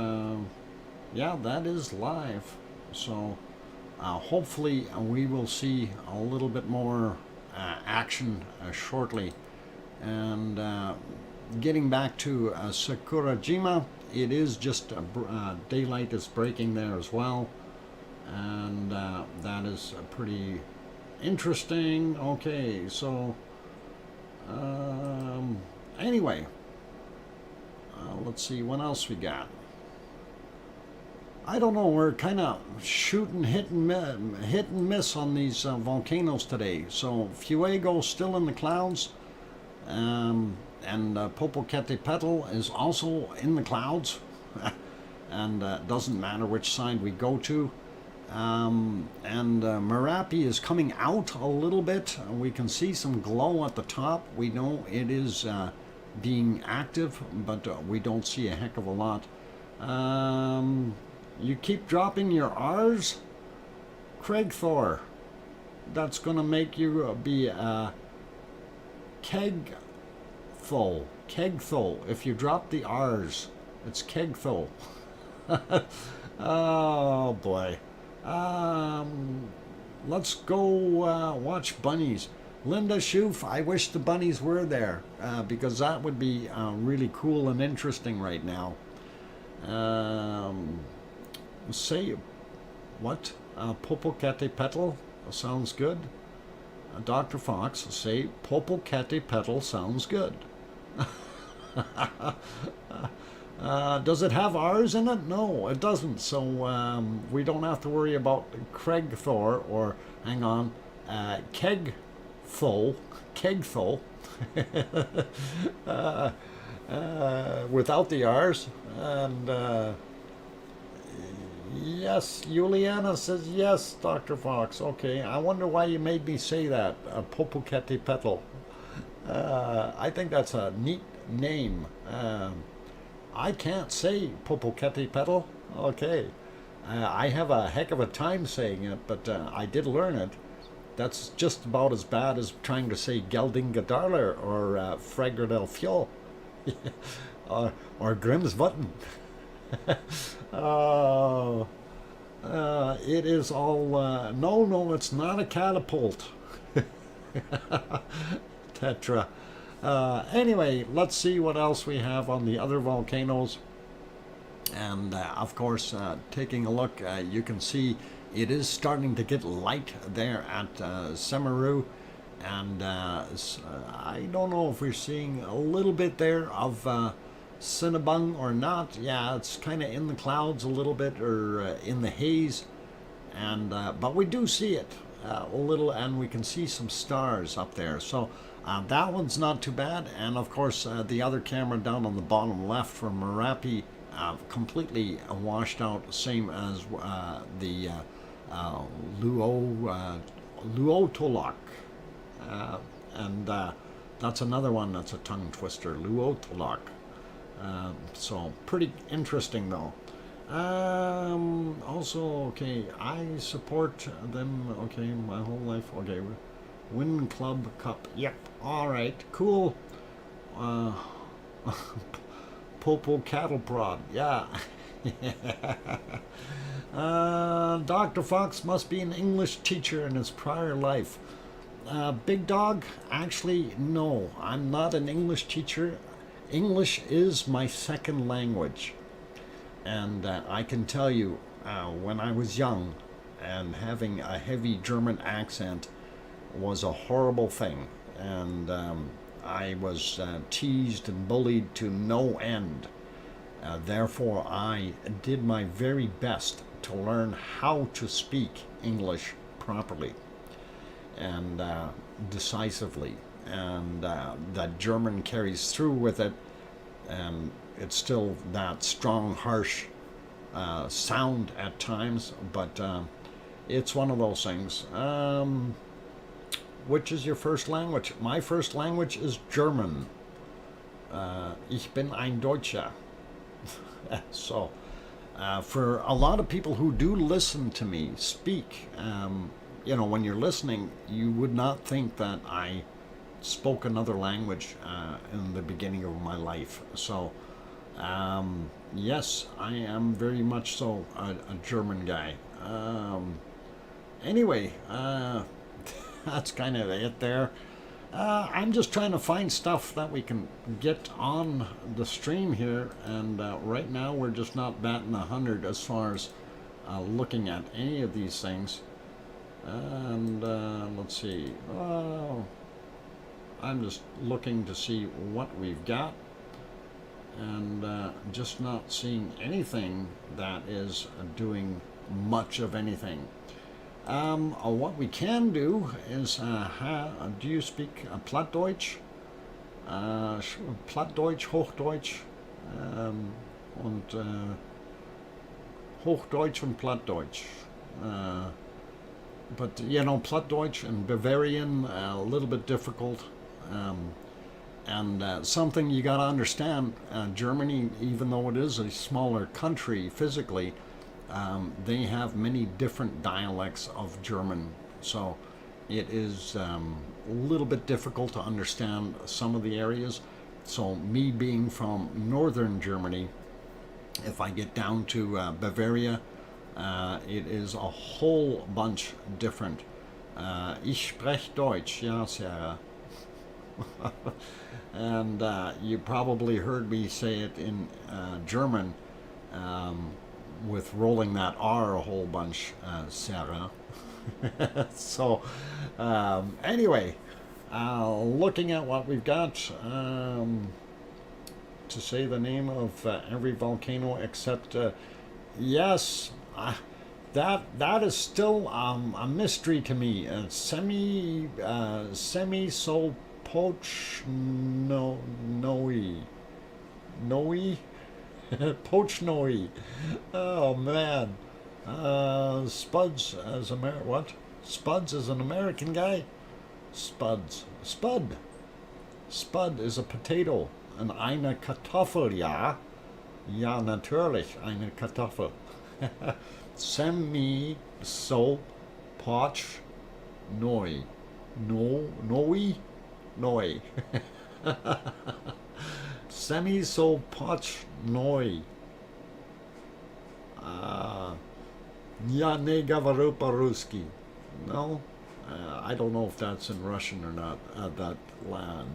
yeah, that is live. So hopefully we will see a little bit more action shortly. And getting back to Sakurajima, it is just daylight is breaking there as well. And that is pretty interesting. Okay, so anyway, let's see what else we got. I don't know, we're kind of shooting hit and miss on these volcanoes today. So Fuego still in the clouds, and Popocatépetl is also in the clouds, and doesn't matter which side we go to. And Merapi is coming out a little bit. We can see some glow at the top. We know it is being active, but we don't see a heck of a lot. You keep dropping your R's, Craig Thor. That's going to make you be Kegtho. Kegtho. If you drop the R's, it's Kegtho. Oh boy. Let's go watch bunnies. Linda Schoof, I wish the bunnies were there, because that would be really cool and interesting right now. Say what? Popocatépetl sounds good. Dr. Fox, say Popocatépetl sounds good. Does it have R's in it? No, it doesn't. So we don't have to worry about Craig Thor, or hang on, Kegtho, without the R's. And yes, Juliana says yes, Dr. Fox. Okay, I wonder why you made me say that, Popocatépetl. I think that's a neat name. I can't say Popocatépetl. Okay. I have a heck of a time saying it, but I did learn it. That's just about as bad as trying to say Geldingadarler or Fragrant Fjol or Grimsbutton. Oh, it is all, no, it's not a catapult. Tetra. Anyway, let's see what else we have on the other volcanoes. And of course, taking a look, you can see it is starting to get light there at Semeru. And I don't know if we're seeing a little bit there of Sinabung or not. Yeah, it's kind of in the clouds a little bit, or in the haze. And but we do see it a little, and we can see some stars up there. So that one's not too bad. And of course, the other camera down on the bottom left from Merapi, completely washed out, same as the Luotolak. And that's another one that's a tongue twister, Luotolak. So pretty interesting though. Also, okay, I support them, okay, my whole life. Okay, Win Club Cup. Yep, alright, cool. Uh, Popo Cattle Prod, yeah. Dr. Fox must be an English teacher in his prior life. Big Dog, actually, no, I'm not an English teacher. English is my second language. And I can tell you, when I was young, and having a heavy German accent was a horrible thing. And I was teased and bullied to no end. Therefore, I did my very best to learn how to speak English properly and decisively. And that German carries through with it, and it's still that strong, harsh sound at times, but it's one of those things. Which is your first language? My first language is German. Ich bin ein Deutscher. So, for a lot of people who do listen to me speak, when you're listening, you would not think that I spoke another language in the beginning of my life. So, yes, I am very much so a German guy. Anyway, that's kind of it there. I'm just trying to find stuff that we can get on the stream here, and right now we're just not batting 100 as far as looking at any of these things. And let's see. I'm just looking to see what we've got, and just not seeing anything that is doing much of anything. What we can do is, do you speak Plattdeutsch? Plattdeutsch, Hochdeutsch, und Hochdeutsch und Plattdeutsch. But, Plattdeutsch and Bavarian, a little bit difficult. And something you got to understand, Germany, even though it is a smaller country physically, they have many different dialects of German, so it is a little bit difficult to understand some of the areas. So me being from northern Germany, if I get down to Bavaria, it is a whole bunch different. Ich spreche Deutsch, ja, Sarah. And you probably heard me say it in German, with rolling that R a whole bunch, Sarah. So, anyway, looking at what we've got, to say the name of every volcano except, yes, that is still a mystery to me. Semi-Sopochnoi. Pochnoi. Oh man. Spuds as what? Spuds is an American guy? Spuds. Spud. Spud is a potato. And eine Kartoffel, ja? Ja, natürlich, eine Kartoffel. Semi-Sopochnoi. Noi. Semi-Sopochnoi. Ja, ne говорю по-русски. No? I don't know if that's in Russian or not, that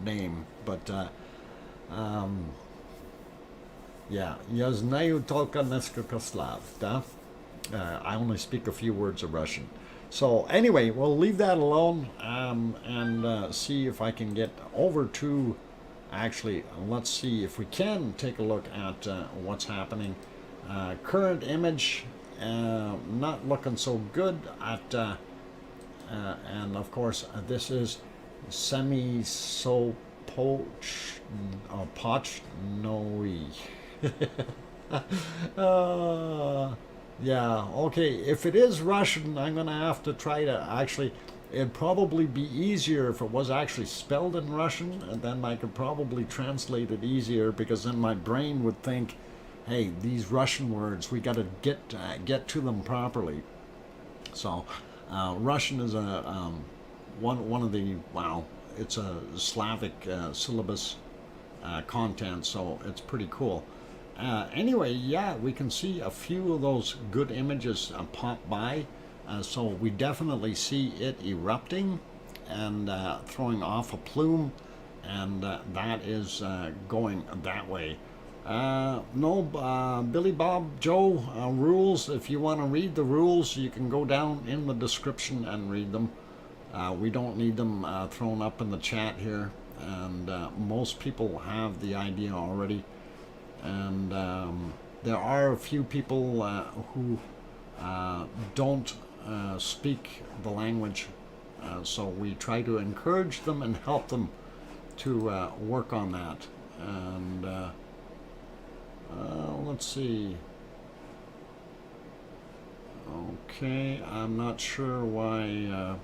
name, but yeah. Я знаю только несколько слов, да? I only speak a few words of Russian. So anyway, we'll leave that alone, and see if I can get over to, actually, let's see if we can take a look at what's happening. Current image, not looking so good at, and of course this is Semi-Sopochnoi. Yeah, okay, if it is Russian, I'm going to have to try to, actually, it'd probably be easier if it was actually spelled in Russian, and then I could probably translate it easier, because then my brain would think, hey, these Russian words, we got to get to them properly. So Russian is a one of the, well, it's a Slavic syllabus content, so it's pretty cool. Anyway, yeah, we can see a few of those good images pop by. So we definitely see it erupting and throwing off a plume, and that is going that way. No, Billy Bob Joe rules. If you want to read the rules, you can go down in the description and read them. We don't need them thrown up in the chat here, and most people have the idea already. And there are a few people who don't speak the language, so we try to encourage them and help them to work on that. And let's see. Okay, I'm not sure why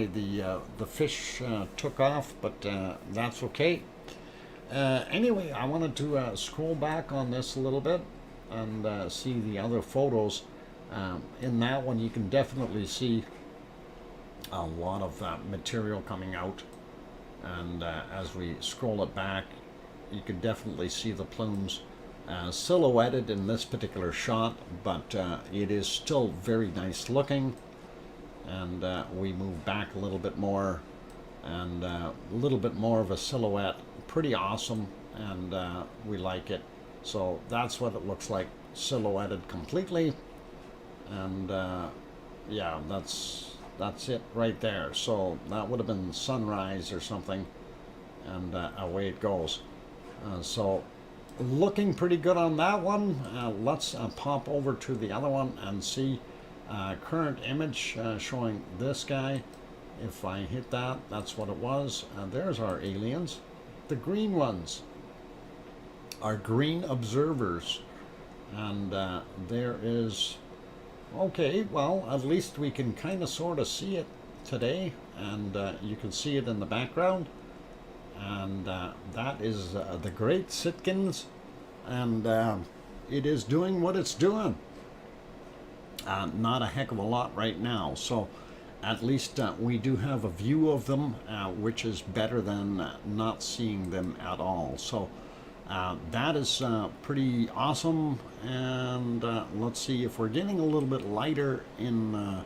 the fish took off, but that's okay. Anyway, I wanted to scroll back on this a little bit and see the other photos. In that one, you can definitely see a lot of material coming out, and as we scroll it back, you can definitely see the plumes silhouetted in this particular shot, but it is still very nice looking. And we move back a little bit more, and a little bit more of a silhouette. Pretty awesome, and we like it. So that's what it looks like, silhouetted completely. And yeah, that's it right there. So that would have been sunrise or something, and away it goes. So looking pretty good on that one. Let's pop over to the other one and see current image showing this guy. If I hit that, that's what it was. There's our aliens. The green ones are green observers, and there is, okay, well, at least we can kind of sort of see it today, and you can see it in the background, and that is the Great Sitkins, and it is doing what it's doing. Not a heck of a lot right now, so at least we do have a view of them, which is better than not seeing them at all. So that is pretty awesome. And let's see if we're getting a little bit lighter in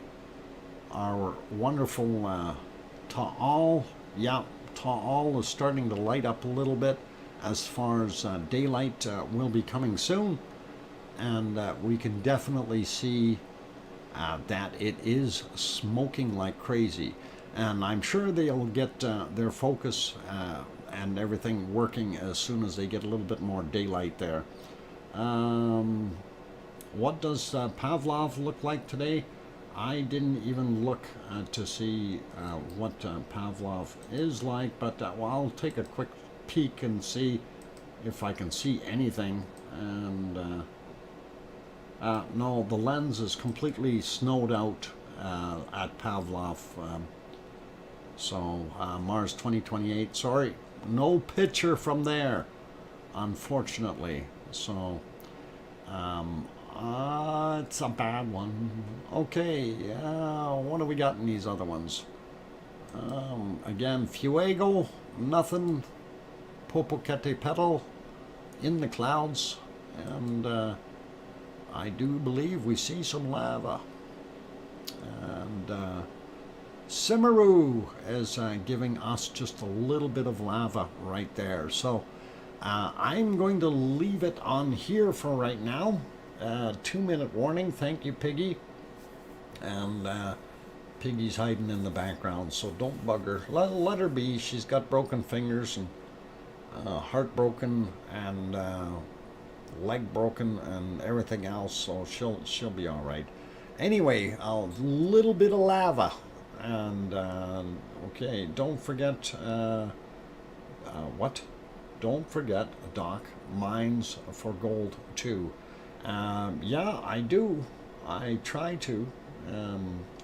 our wonderful Ta'al. Yeah, Ta'al is starting to light up a little bit as far as daylight will be coming soon. And we can definitely see that it is smoking like crazy, and I'm sure they'll get their focus and everything working as soon as they get a little bit more daylight there. What does Pavlov look like today? I didn't even look to see what Pavlov is like, but well, I'll take a quick peek and see if I can see anything. And no, the lens is completely snowed out at Pavlov. So Mars 2028, sorry, no picture from there, unfortunately. So it's a bad one. Okay, what do we got in these other ones? Again, Fuego, nothing. Popocatépetl in the clouds, and I do believe we see some lava. And Simaru is giving us just a little bit of lava right there. So I'm going to leave it on here for right now. 2-minute warning. Thank you, Piggy. And Piggy's hiding in the background, so don't bug her. Let her be. She's got broken fingers and heartbroken and leg broken and everything else, so she'll be all right. Anyway, a little bit of lava, and okay, don't forget what? Don't forget, Doc, mines for gold too. Yeah, I do. I try to.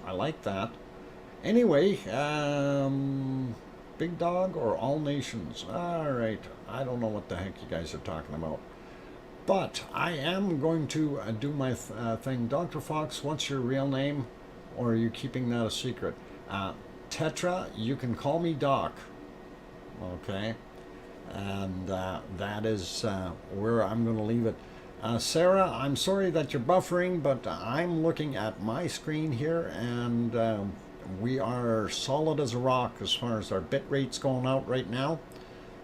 I like that. Anyway, Big Dog or All Nations? All right. I don't know what the heck you guys are talking about. But I am going to do my thing. Dr. Fox, what's your real name? Or are you keeping that a secret? Tetra, you can call me Doc. Okay? And that is where I'm going to leave it. Sarah, I'm sorry that you're buffering, but I'm looking at my screen here, and we are solid as a rock as far as our bit rate's going out right now.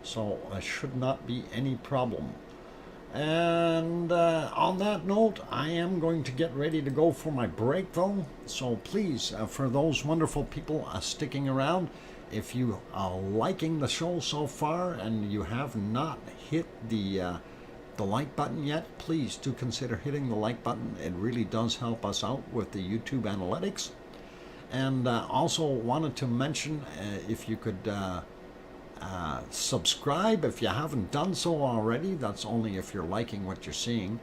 So should not be any problem. And on that note, I am going to get ready to go for my break though. So please, for those wonderful people sticking around, if you are liking the show so far and you have not hit the like button yet, please do consider hitting the like button. It really does help us out with the YouTube analytics. And also wanted to mention if you could subscribe if you haven't done so already. That's only if you're liking what you're seeing.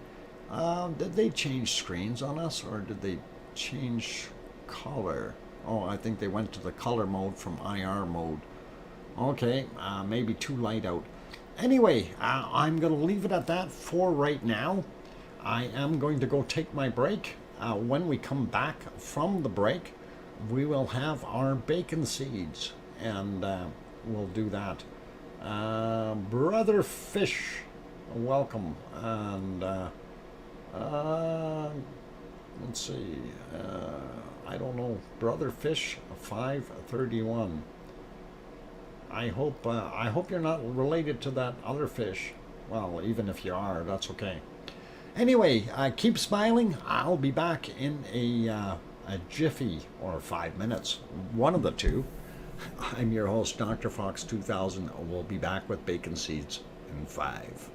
Did they change screens on us, or did they change color? Oh, I think they went to the color mode from IR mode. Okay, maybe too light out. Anyway, I'm going to leave it at that for right now. I am going to go take my break. When we come back from the break, we will have our bacon seeds, and we'll do that. Brother Fish, welcome. And let's see. I don't know. Brother Fish 531. I hope you're not related to that other fish. Well, even if you are, that's okay. Anyway, keep smiling. I'll be back in a jiffy, or 5 minutes, one of the two. I'm your host, DrFox2000. We'll be back with bacon seeds in 5.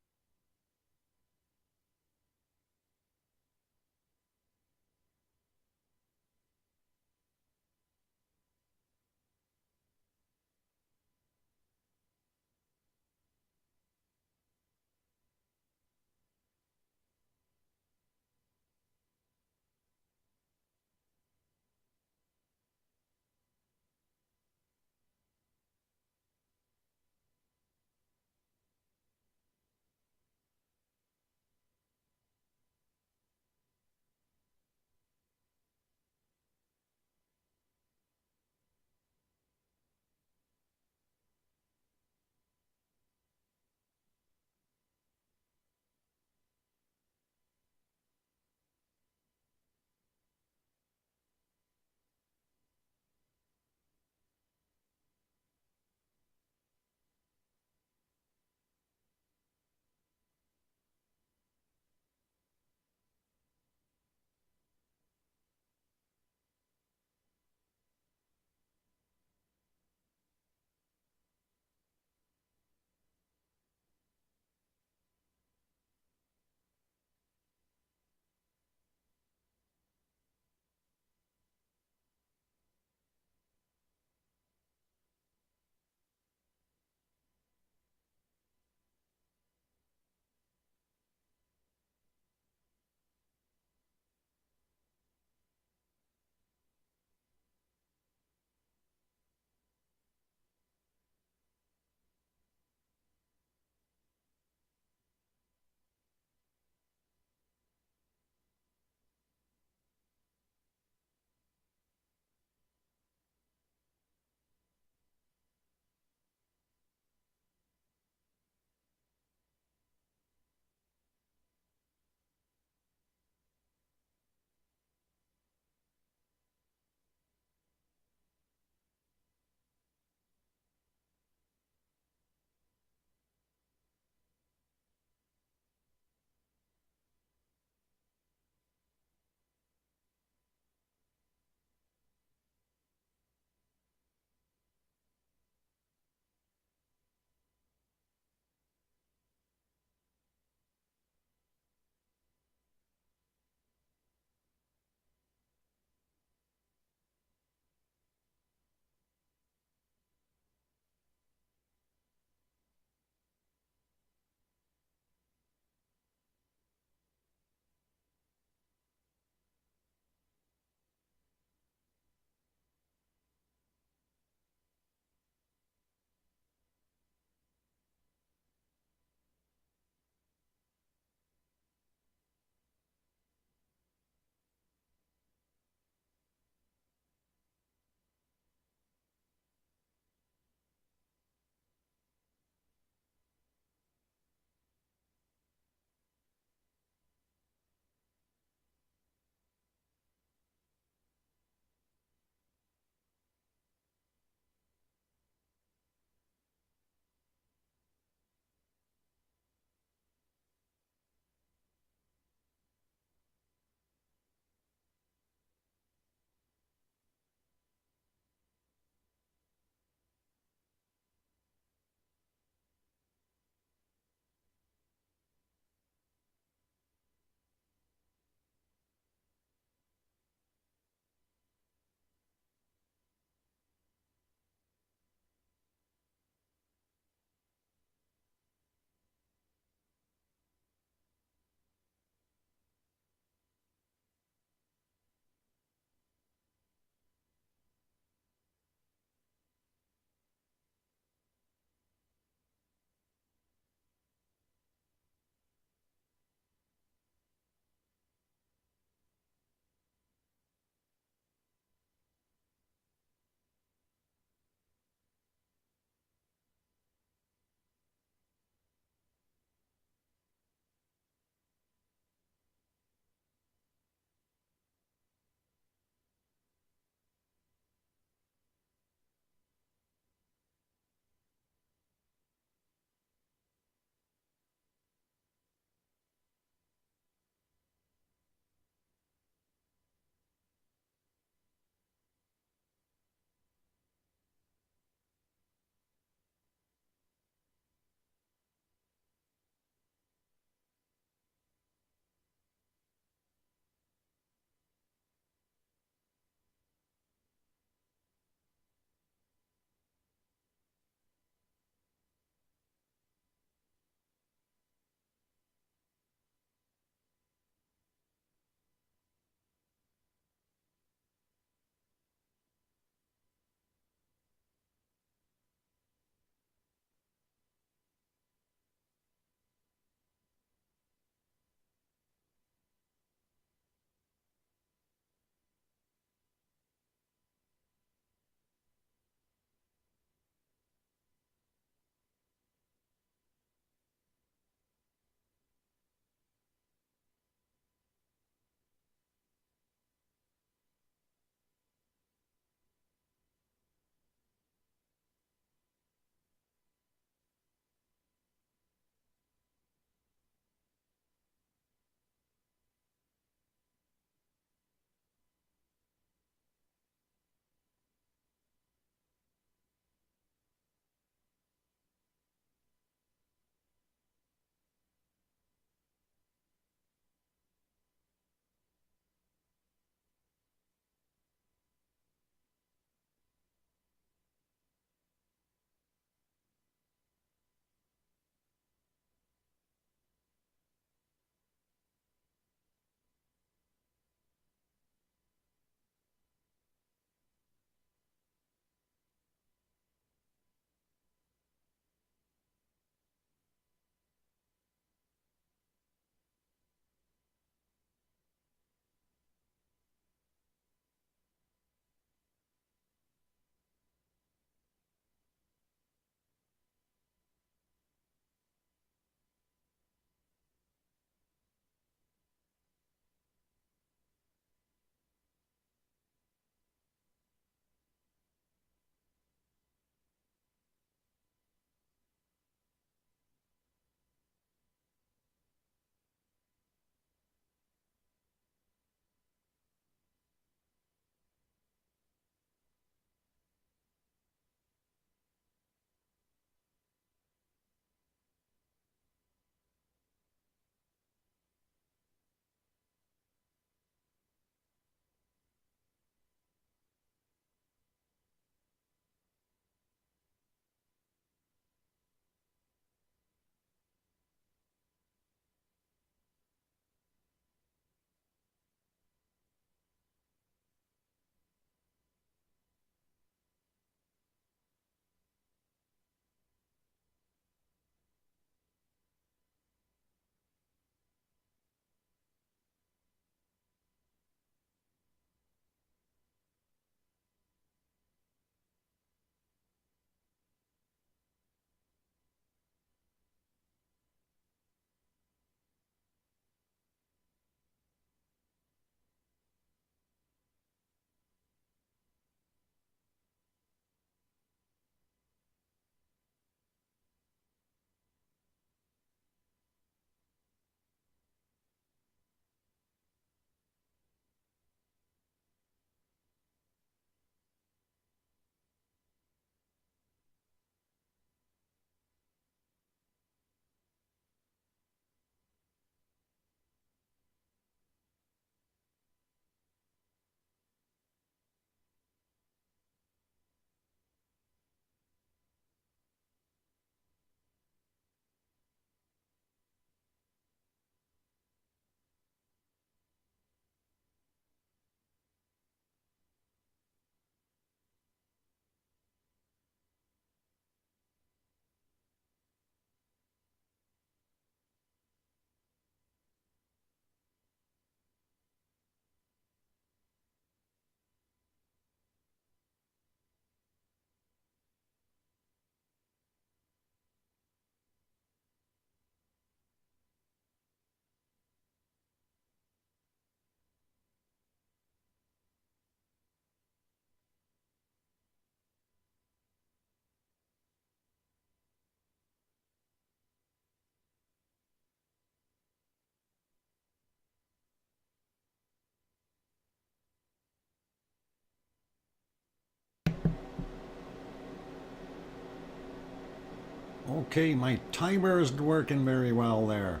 Okay, my timer isn't working very well there.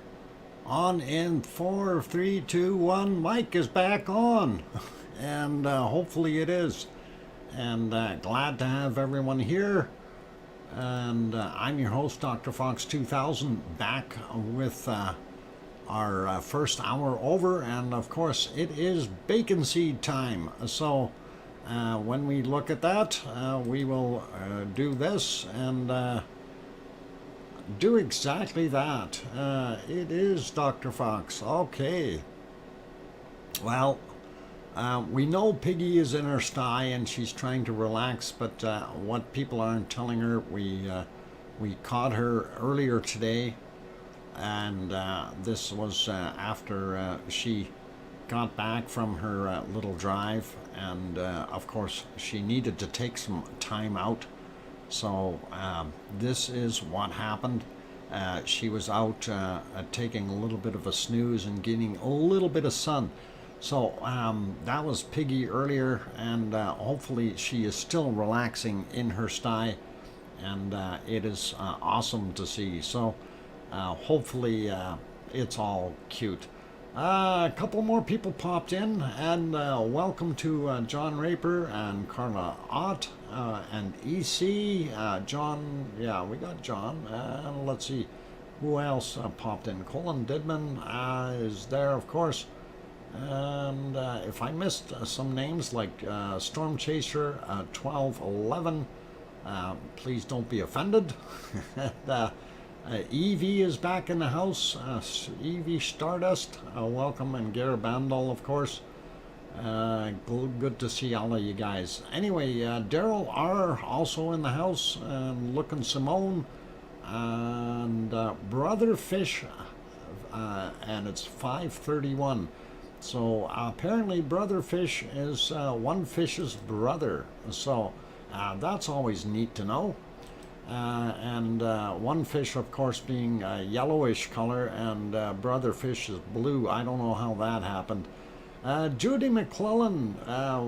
On in 4, 3, 2, 1. Mic is back on. And hopefully it is. And glad to have everyone here. And I'm your host, DrFox2000, back with our first hour over. And of course, it is bacon seed time. So when we look at that, we will do this and do exactly that. It is Dr. Fox. Okay. Well, we know Piggy is in her sty and she's trying to relax, but what people aren't telling her, we caught her earlier today, and this was after she got back from her little drive, and of course she needed to take some time out. So this is what happened. She was out taking a little bit of a snooze and getting a little bit of sun. So that was Piggy earlier, and hopefully she is still relaxing in her sty, and it is awesome to see. So hopefully it's all cute. A couple more people popped in, and welcome to John Raper and Carla Ott and EC. John, yeah, we got John. And let's see who else popped in. Colin Didman is there, of course. And if I missed some names like Storm Chaser 1211, please don't be offended. Evie is back in the house. Evie Stardust, welcome, and Gare Bandel, of course. Good to see all of you guys. Anyway, Daryl R also in the house, and Looking Simone, and Brother Fish, and it's 5:31. So apparently Brother Fish is one fish's brother. So that's always neat to know. And one fish, of course, being a yellowish color, and Brother Fish is blue. I don't know how that happened. Judy McClellan,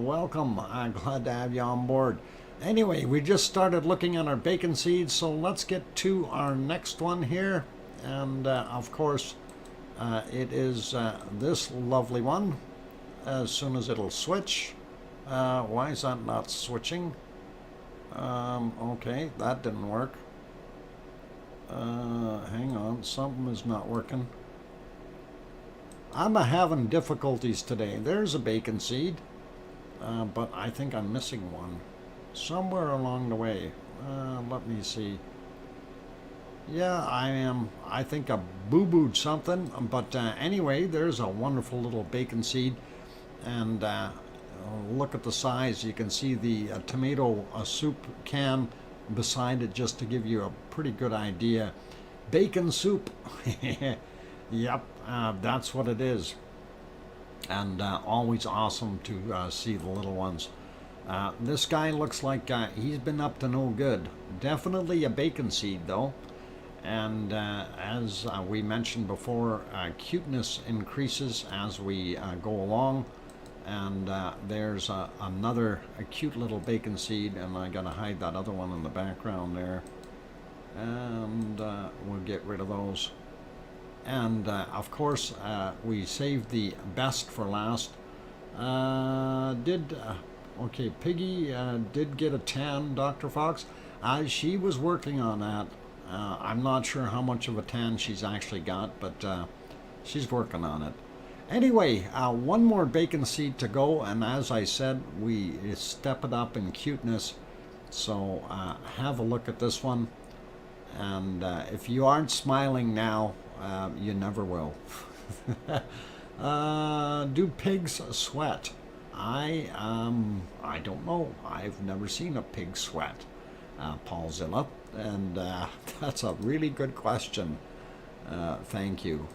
welcome. I'm glad to have you on board. Anyway, we just started looking at our bacon seeds, so let's get to our next one here. And of course, it is this lovely one. As soon as it'll switch. Why is that not switching? Okay, that didn't work. Hang on, something is not working. I'm having difficulties today. There's a bacon seed, but I think I'm missing one somewhere along the way. Let me see. Yeah, I am. I think I boo-booed something, but anyway, there's a wonderful little bacon seed, and look at the size. You can see the tomato soup can beside it, just to give you a pretty good idea. Bacon soup. Yep, that's what it is. And always awesome to see the little ones. This guy looks like he's been up to no good. Definitely a bacon seed though. And as we mentioned before, cuteness increases as we go along. And there's another cute little bacon seed, and I gotta hide that other one in the background there. And we'll get rid of those. And of course, we saved the best for last. Okay, Piggy did get a tan, Dr. Fox. She was working on that. I'm not sure how much of a tan she's actually got, but she's working on it. Anyway, one more bacon seed to go, and as I said, we step it up in cuteness. So have a look at this one, and if you aren't smiling now, you never will. Do pigs sweat? I don't know. I've never seen a pig sweat, Paulzilla, and that's a really good question. Thank you.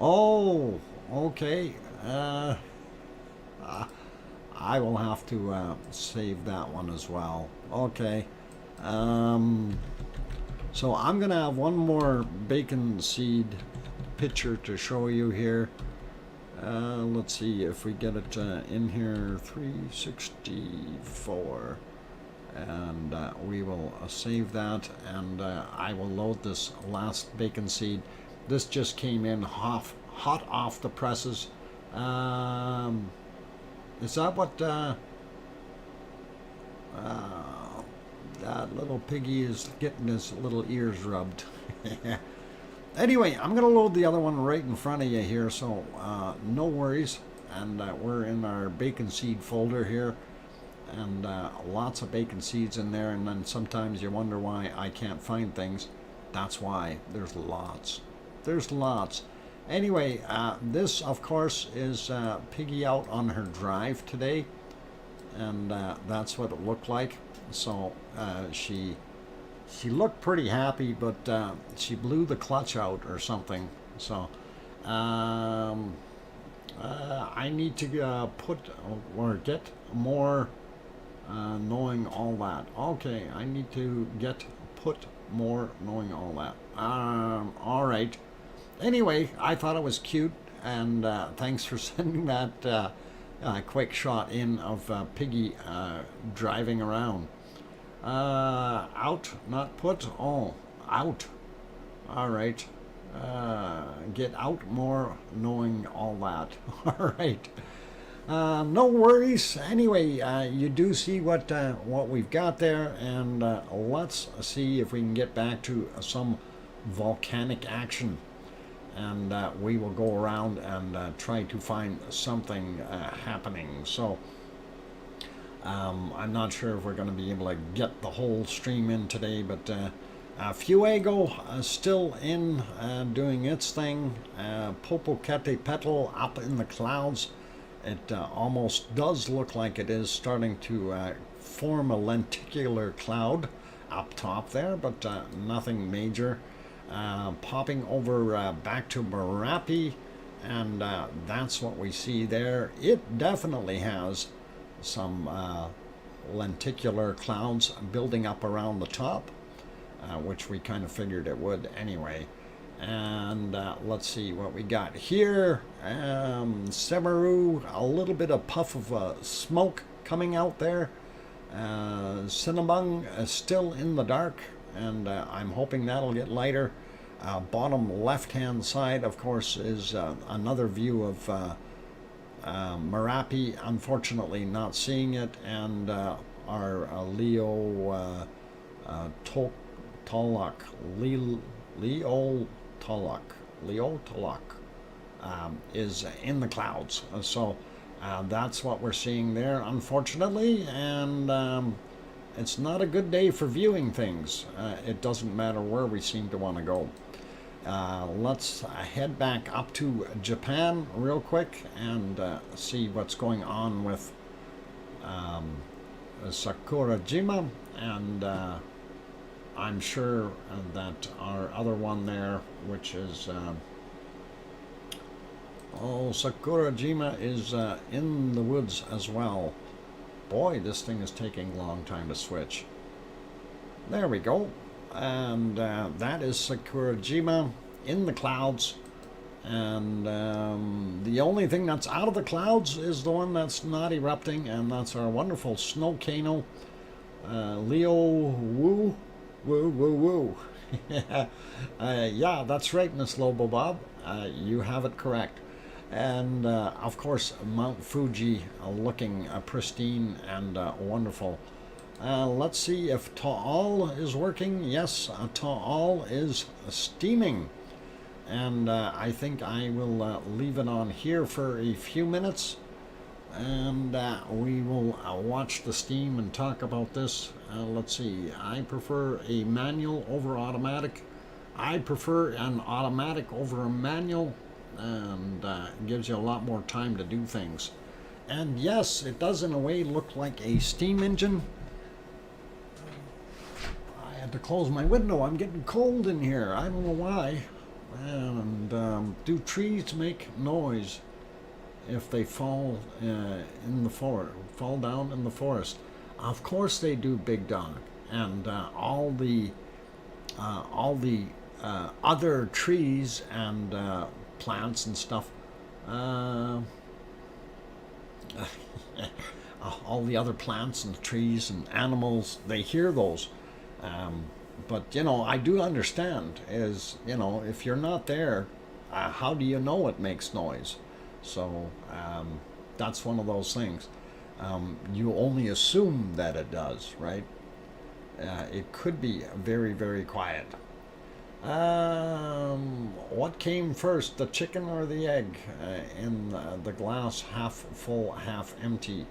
Oh, okay. I will have to save that one as well. Okay. So I'm going to have one more bacon seed picture to show you here. Let's see if we get it in here. 364. and we will save that, and I will load this last bacon seed. This just came in hot off the presses. Is that what that little piggy is getting his little ears rubbed? Anyway, I'm going to load the other one right in front of you here, so no worries. And we're in our bacon seed folder here, and lots of bacon seeds in there, and then sometimes you wonder why I can't find things. That's why. There's lots. There's lots. Anyway, this, of course, is Piggy out on her drive today, and that's what it looked like. So she looked pretty happy, but she blew the clutch out or something. So I need to put or get more knowing all that. Okay, I need to put more knowing all that. All right. Anyway, I thought it was cute, and thanks for sending that quick shot in of Piggy driving around. Out, not put. Oh, out. All right. Get out more knowing all that. All right. No worries. Anyway, you do see what we've got there, and let's see if we can get back to some volcanic action. And we will go around and try to find something happening. So I'm not sure if we're going to be able to get the whole stream in today, but Fuego still in doing its thing. Popocatépetl up in the clouds. It almost does look like it is starting to form a lenticular cloud up top there, but nothing major. Popping over back to Merapi, and that's what we see there. It definitely has some lenticular clouds building up around the top, which we kind of figured it would anyway. And let's see what we got here. Semeru, a little bit of puff of smoke coming out there. Sinabung is still in the dark, and I'm hoping that'll get lighter. Bottom left-hand side, of course, is another view of Merapi. Unfortunately, not seeing it, and our Leo Tolak, Leo Tolak is in the clouds. So that's what we're seeing there, unfortunately, and it's not a good day for viewing things. It doesn't matter where we seem to want to go. Let's head back up to Japan real quick and see what's going on with Sakurajima, and I'm sure that our other one there, which is Sakurajima, is in the woods as well. Boy, this thing is taking a long time to switch. There we go. And that is Sakurajima in the clouds. And the only thing that's out of the clouds is the one that's not erupting, and that's our wonderful snowcano, Leo Woo. Woo, woo, woo. Yeah, that's right, Miss Lobo Bob. You have it correct. And of course, Mount Fuji looking pristine and wonderful. Let's see if Taal is working. Yes, Taal is steaming. And I think I will leave it on here for a few minutes. And we will watch the steam and talk about this. Let's see. I prefer a manual over automatic. I prefer an automatic over a manual. And it gives you a lot more time to do things. And yes, it does in a way look like a steam engine. I had to close my window. I'm getting cold in here. I don't know why. And do trees make noise if they fall in the forest, fall down in the forest? Of course they do, Big Dog. And all the other trees and all the other plants and trees and animals, they hear those. But I do understand is, if you're not there, how do you know it makes noise? So that's one of those things. You only assume that it does, right? It could be very, very quiet. What came first, the chicken or the egg? In the glass half full, half empty.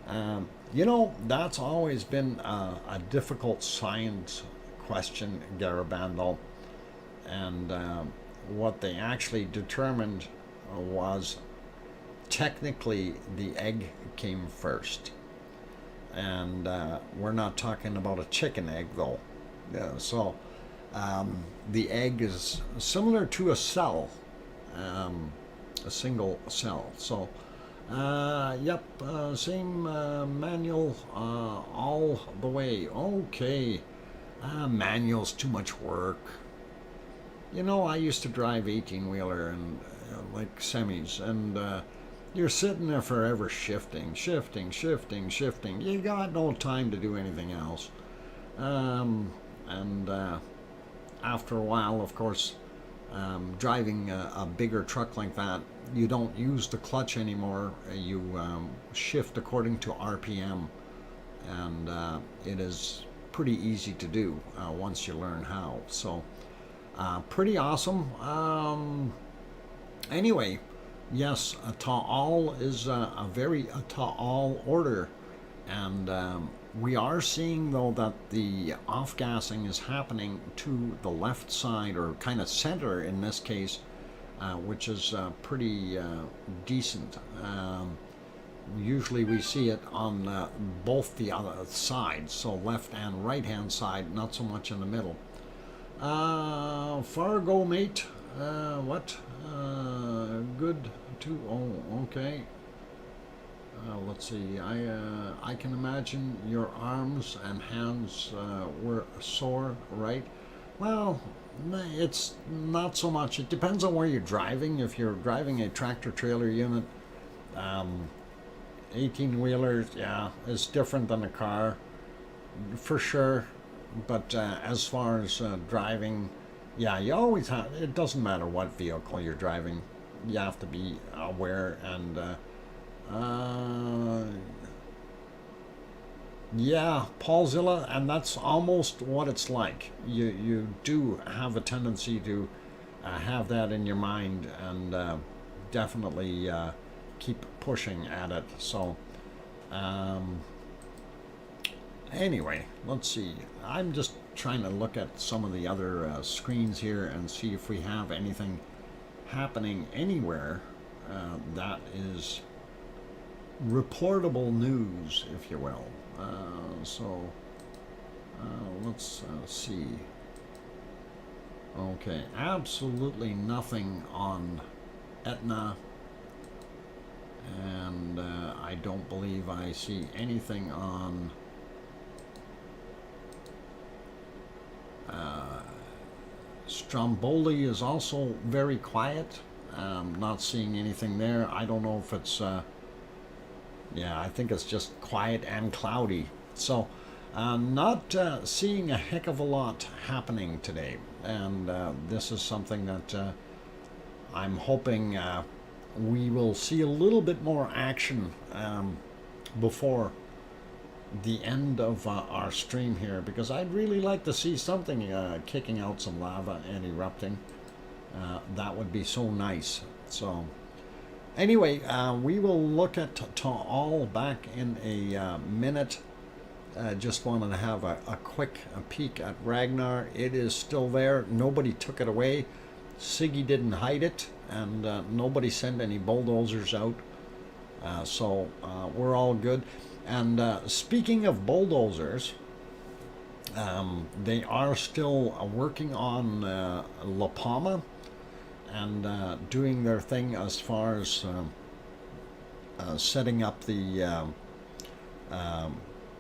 That's always been a difficult science question, Garabandal. And what they actually determined was technically the egg came first. And we're not talking about a chicken egg, though. So the egg is similar to a cell, a single cell. So, same manual all the way. Okay, manual's too much work. I used to drive 18-wheeler and like semis, and you're sitting there forever shifting. You got no time to do anything else. After a while, of course, driving a bigger truck like that, you don't use the clutch anymore. You shift according to RPM, and it is pretty easy to do once you learn how. So, pretty awesome. Anyway, yes, a ta'al is a very ta'al order, and we are seeing, though, that the off-gassing is happening to the left side, or kind of center in this case, which is pretty decent. Usually we see it on both the other sides, so left and right-hand side, not so much in the middle. Fargo, mate. What? Good to... Oh, okay. Let's see. I can imagine your arms and hands were sore, right? Well, it's not so much. It depends on where you're driving. If you're driving a tractor trailer unit, 18-wheelers, yeah, is different than a car, for sure. But as far as driving, yeah, you always have. It doesn't matter what vehicle you're driving. You have to be aware and. Yeah, Paulzilla, and that's almost what it's like. You do have a tendency to have that in your mind, and definitely keep pushing at it. So anyway, let's see. I'm just trying to look at some of the other screens here and see if we have anything happening anywhere that is reportable news, if you will. Let's see. Okay, absolutely nothing on Etna, and I don't believe I see anything on Stromboli. Is also very quiet. Not seeing anything there. I don't know if it's yeah, I think it's just quiet and cloudy. So, not seeing a heck of a lot happening today. And this is something that I'm hoping we will see a little bit more action before the end of our stream here. Because I'd really like to see something kicking out some lava and erupting. That would be so nice. So... Anyway, we will look at Ta'al back in a minute. Just wanted to have a quick peek at Ragnar. It is still there. Nobody took it away. Siggy didn't hide it, and nobody sent any bulldozers out. So we're all good. And speaking of bulldozers, they are still working on La Palma, and doing their thing as far as setting up the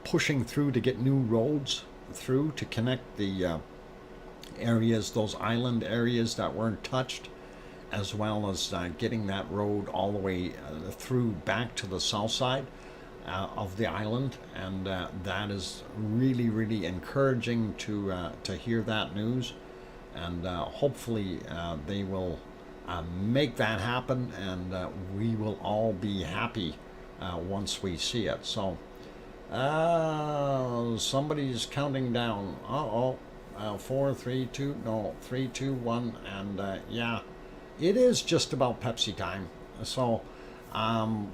pushing through to get new roads through to connect the areas, those island areas that weren't touched, as well as getting that road all the way through back to the south side. of the island, and that is really, really encouraging to hear that news. And hopefully they will make that happen, and we will all be happy once we see it. So somebody's counting down. Uh-oh. 4, 3, 2, no, 3, 2, 1, and yeah, it is just about Pepsi time. So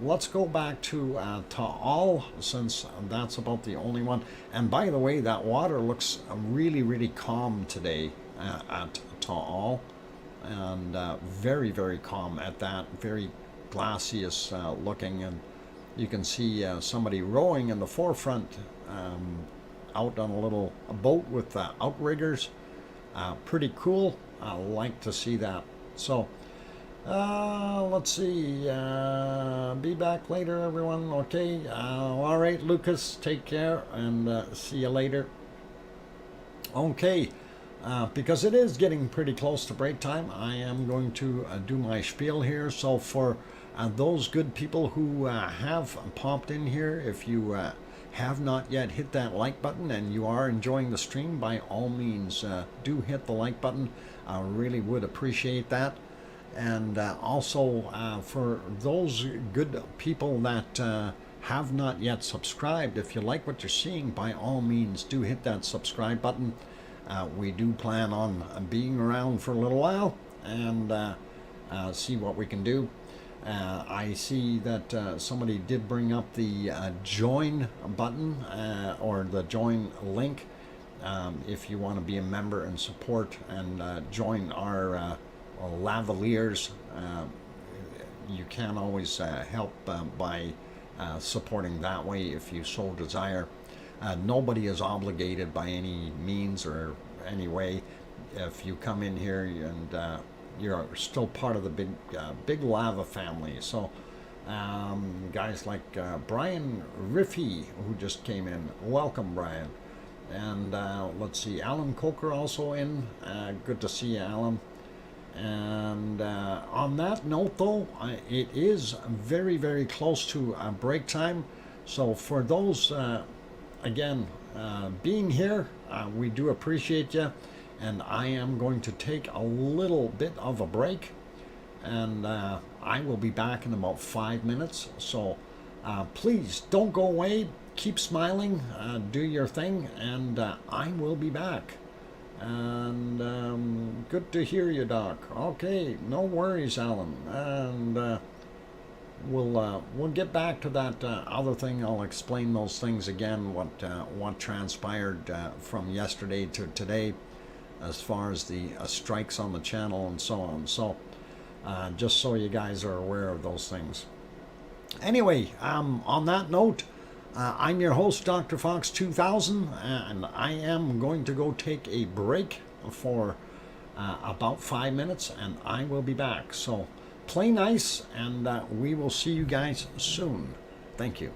let's go back to Ta'al, since that's about the only one. And by the way, that water looks really, really calm today at Ta'al, and very, very calm at that. Very glacious looking, and you can see somebody rowing in the forefront, out on a little boat with outriggers. Pretty cool. I like to see that. So let's see. Be back later, everyone. Okay. All right, Lucas. Take care, and see you later. Okay. Because it is getting pretty close to break time, I am going to do my spiel here. So for those good people who have popped in here, if you have not yet hit that like button and you are enjoying the stream, by all means do hit the like button. I really would appreciate that. And also for those good people that have not yet subscribed, if you like what you're seeing, by all means do hit that subscribe button. We do plan on being around for a little while, and see what we can do. I see that somebody did bring up the join button, or the join link, if you want to be a member and support and join our lavaliers. You can always help by supporting that way if you so desire. Nobody is obligated by any means or any way. If you come in here and you're still part of the big lava family. So guys like Brian Riffy, who just came in, welcome, Brian. And let's see, Alan Coker also in. Good to see you, Alan. And on that note, though, it is very, very close to break time. So for those again being here, we do appreciate you. And I am going to take a little bit of a break, and I will be back in about 5 minutes. So please don't go away. Keep smiling. Do your thing, and I will be back. And good to hear you, Doc. Okay, no worries, Alan. And we'll get back to that other thing. I'll explain those things again. What transpired from yesterday to today, as far as the strikes on the channel and so on. So just so you guys are aware of those things. Anyway, on that note, I'm your host, DrFox2000, and I am going to go take a break for about 5 minutes, and I will be back. So play nice, and we will see you guys soon. Thank you.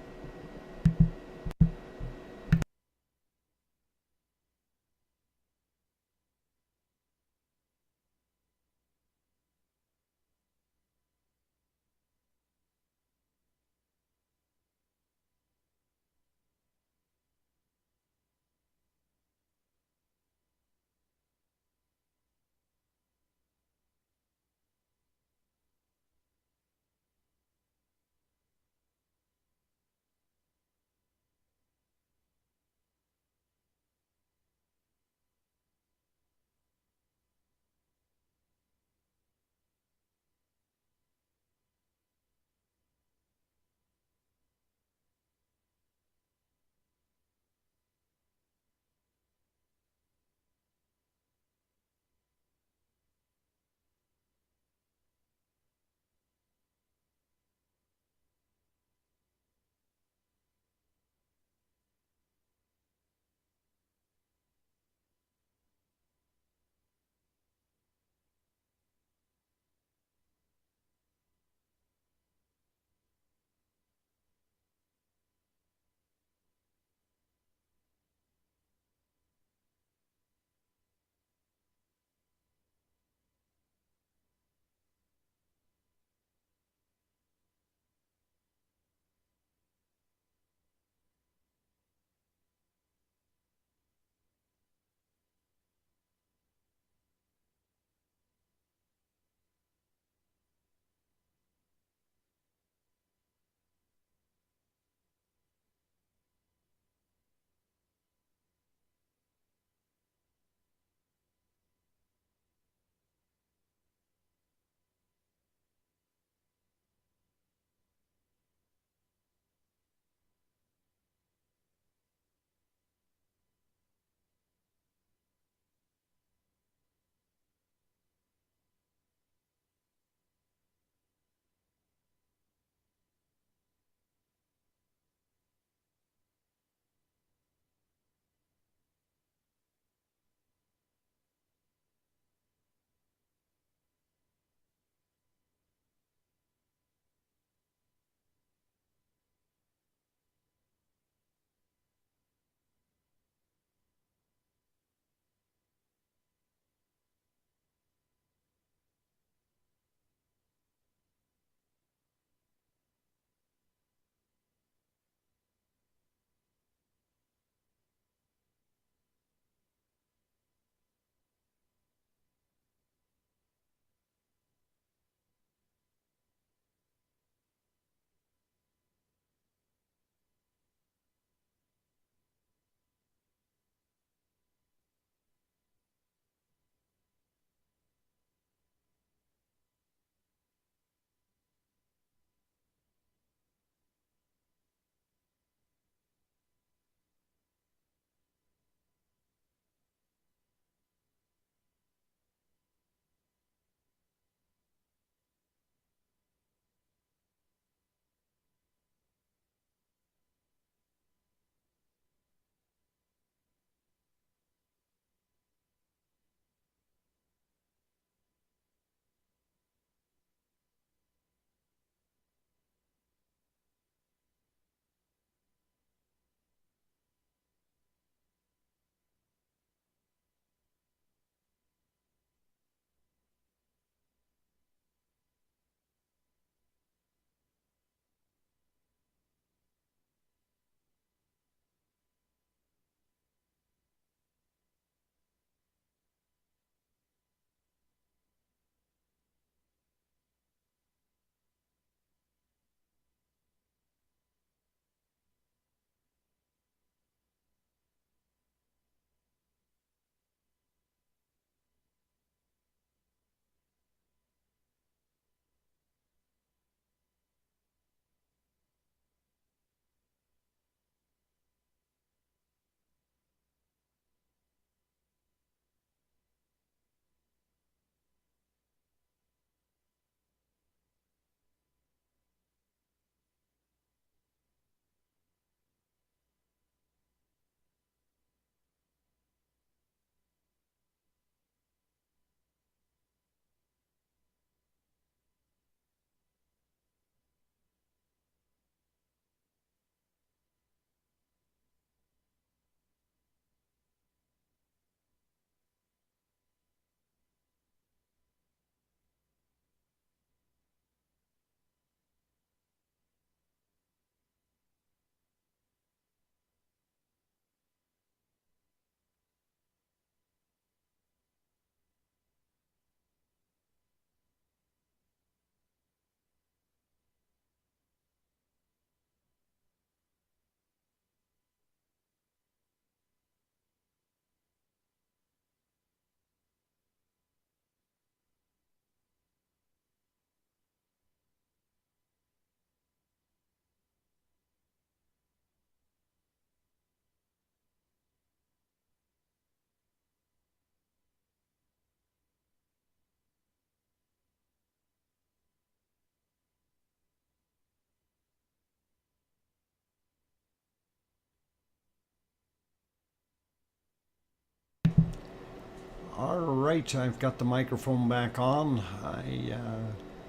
All right, I've got the microphone back on. I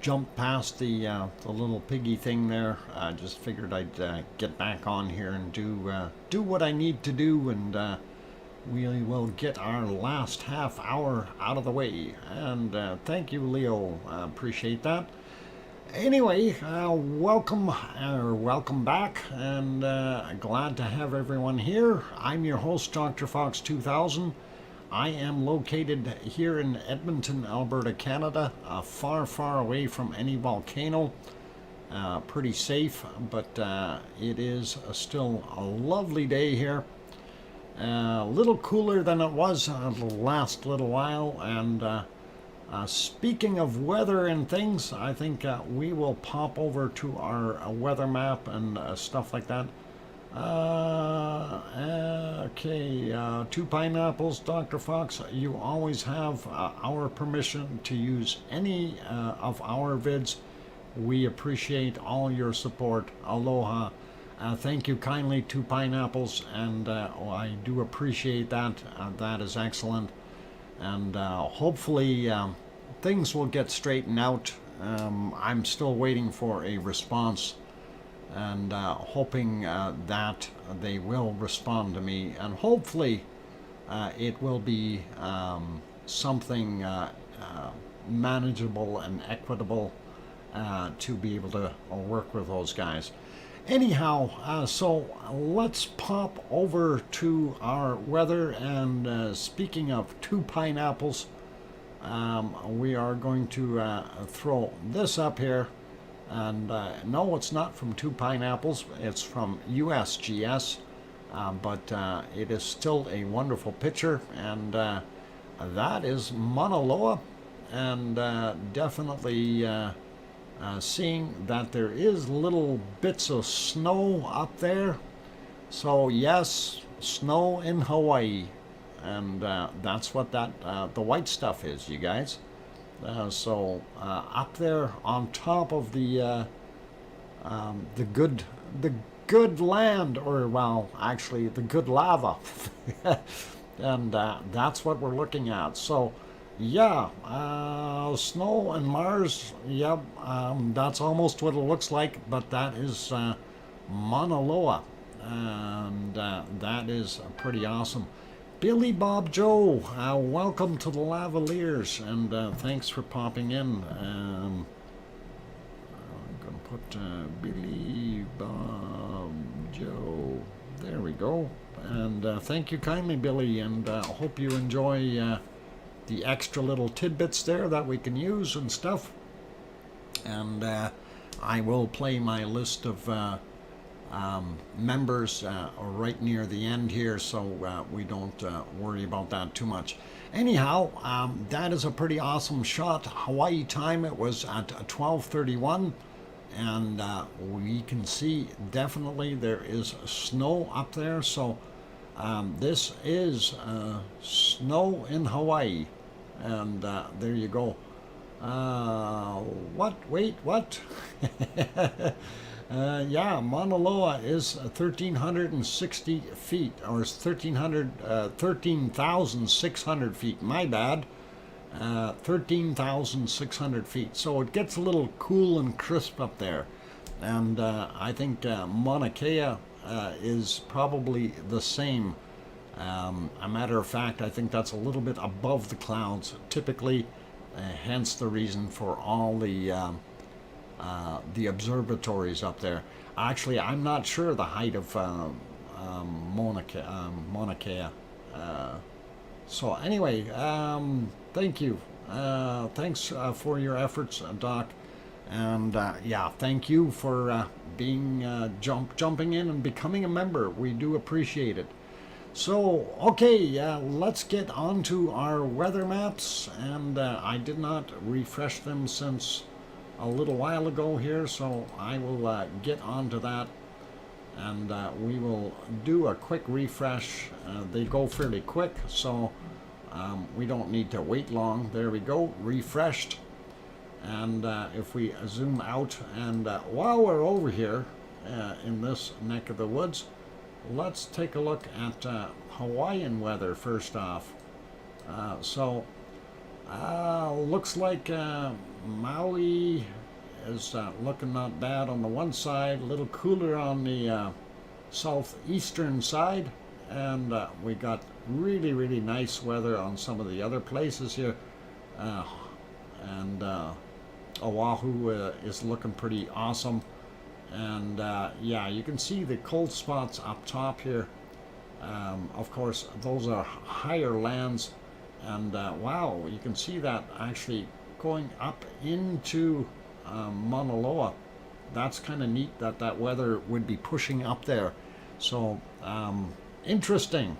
jumped past the little piggy thing there. I just figured I'd get back on here and do what I need to do, and we will get our last half hour out of the way. And thank you, Leo. I appreciate that. Anyway, welcome back, and glad to have everyone here. I'm your host, DrFox2000. I am located here in Edmonton, Alberta, Canada, far, far away from any volcano. Pretty safe, but it is still a lovely day here. A little cooler than it was the last little while, and speaking of weather and things, I think we will pop over to our weather map and stuff like that. Okay, 2 pineapples, Dr. Fox. You always have our permission to use any of our vids. We appreciate all your support. Aloha. Thank you kindly, 2 pineapples, and I do appreciate that. That is excellent. And hopefully things will get straightened out. I'm still waiting for a response, and hoping that they will respond to me, and hopefully it will be something manageable and equitable to be able to work with those guys. Anyhow, so let's pop over to our weather, and speaking of 2 pineapples, we are going to throw this up here. And no, it's not from 2 pineapples, it's from USGS, but it is still a wonderful picture, and that is Mauna Loa, and definitely seeing that there is little bits of snow up there. So yes, snow in Hawaii, and that's what that the white stuff is, you guys. So up there on top of the good land, or well, actually the good lava, and that's what we're looking at. So yeah, snow and Mars. Yep, that's almost what it looks like, but that is Mauna Loa, and that is pretty awesome. Billy Bob Joe, welcome to the Lavaliers, and thanks for popping in. I'm going to put Billy Bob Joe. There we go. And thank you kindly, Billy, and hope you enjoy the extra little tidbits there that we can use and stuff. And I will play my list of members right near the end here, so we don't worry about that too much. Anyhow, that is a pretty awesome shot. Hawaii time, it was at 12:31, and we can see definitely there is snow up there. So this is snow in Hawaii, and there you go. What? Wait, what? Yeah, Mauna Loa is 1,360 feet, or 13,600 feet. My bad. 13,600 feet. So it gets a little cool and crisp up there. And I think Mauna Kea is probably the same. A matter of fact, I think that's a little bit above the clouds, typically, hence the reason for all the observatories up there. Actually, I'm not sure the height of Mauna Kea. So anyway, thank you. Thanks for your efforts, Doc. And yeah, thank you for being jumping in and becoming a member. We do appreciate it. So, okay, let's get on to our weather maps. And I did not refresh them since a little while ago here, so I will get onto that, and we will do a quick refresh. They go fairly quick, so we don't need to wait long. There we go, refreshed. And if we zoom out, and while we're over here in this neck of the woods, let's take a look at Hawaiian weather first off. So looks like Maui is looking not bad on the one side, a little cooler on the southeastern side, and we got really nice weather on some of the other places here, and Oahu is looking pretty awesome. And yeah, you can see the cold spots up top here. Of course, those are higher lands, and wow, you can see that actually going up into Mauna Loa. That's kind of neat that that weather would be pushing up there. So interesting.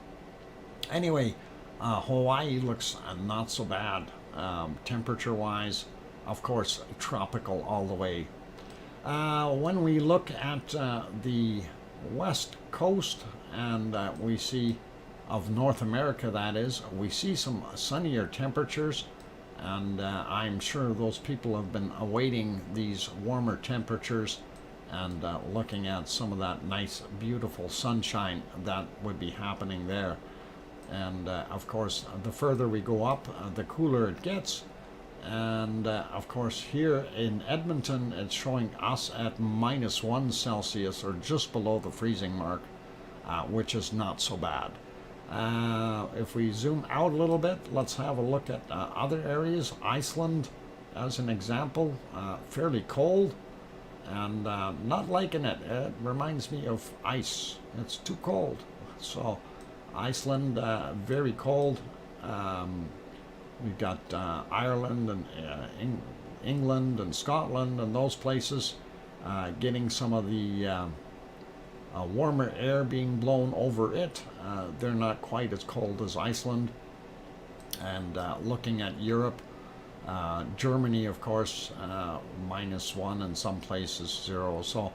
Anyway, Hawaii looks not so bad temperature wise. Of course, tropical all the way. When we look at the west coast, and we see of North America, that is, we see some sunnier temperatures, and I'm sure those people have been awaiting these warmer temperatures and looking at some of that nice beautiful sunshine that would be happening there. And of course, the further we go up, the cooler it gets. And of course, here in Edmonton, it's showing us at -1 Celsius, or just below the freezing mark, which is not so bad. If we zoom out a little bit, let's have a look at other areas. Iceland, as an example, fairly cold, and not liking it. It reminds me of ice. It's too cold. So Iceland, very cold. We've got Ireland and England and Scotland and those places getting some of the warmer air being blown over it. They're not quite as cold as Iceland. And looking at Europe, Germany, of course, -1, and some places 0. So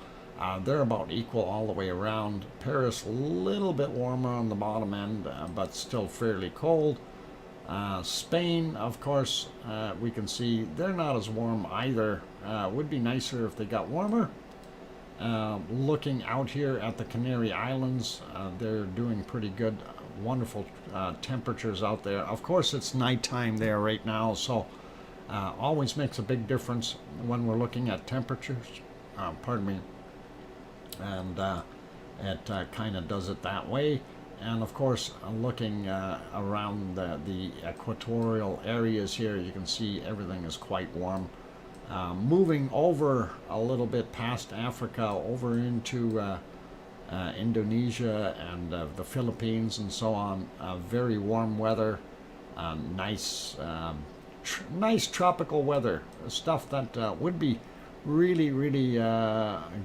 they're about equal all the way around. Paris, a little bit warmer on the bottom end, but still fairly cold. Spain, of course, we can see they're not as warm either. Would be nicer if they got warmer. Looking out here at the Canary Islands, they're doing pretty good. Wonderful temperatures out there. Of course, it's nighttime there right now, so always makes a big difference when we're looking at temperatures. Pardon me. And it kind of does it that way. And of course, looking around the equatorial areas here, you can see everything is quite warm. Moving over a little bit past Africa, over into Indonesia and the Philippines and so on, very warm weather, nice tropical weather, stuff that would be really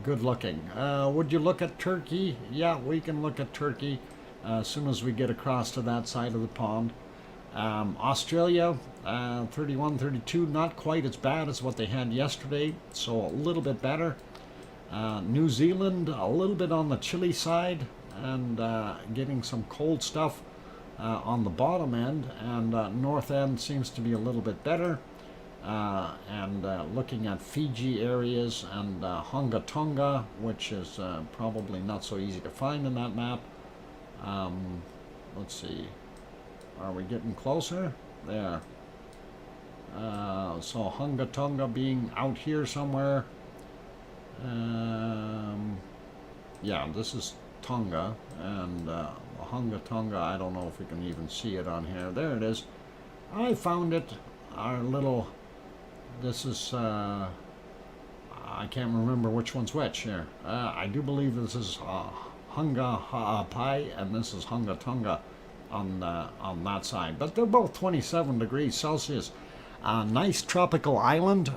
good looking. Would you look at Turkey? Yeah, we can look at Turkey as soon as we get across to that side of the pond. Australia, 31, 32, not quite as bad as what they had yesterday, so a little bit better. New Zealand, a little bit on the chilly side, and getting some cold stuff on the bottom end, and north end seems to be a little bit better. And looking at Fiji areas and Hunga Tonga, which is probably not so easy to find in that map. Let's see, are we getting closer? There. So Hunga Tonga being out here somewhere. Yeah, this is Tonga, and Hunga Tonga, I don't know if we can even see it on here. There it is. I found it. Our little, this is, I can't remember which one's which here. I do believe this is Hunga Ha'apai, and this is Hunga Tonga on that side. But they're both 27 degrees Celsius. Nice tropical island,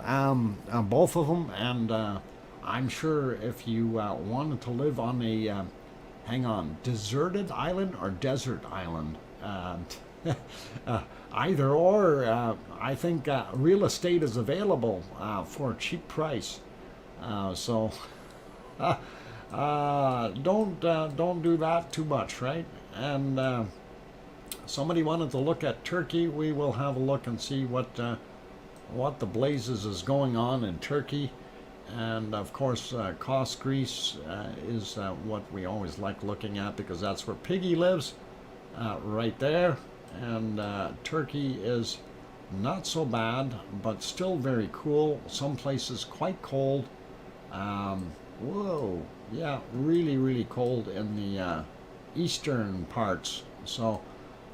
both of them, and I'm sure if you wanted to live on a, deserted island or desert island, either or, I think real estate is available for a cheap price. So don't do that too much, right? And somebody wanted to look at Turkey. We will have a look and see what the blazes is going on in Turkey. And of course, Kos, Greece is what we always like looking at, because that's where Piggy lives, right there. and Turkey is not so bad, but still very cool. Some places quite cold. Whoa, yeah, really, really cold in the eastern parts. So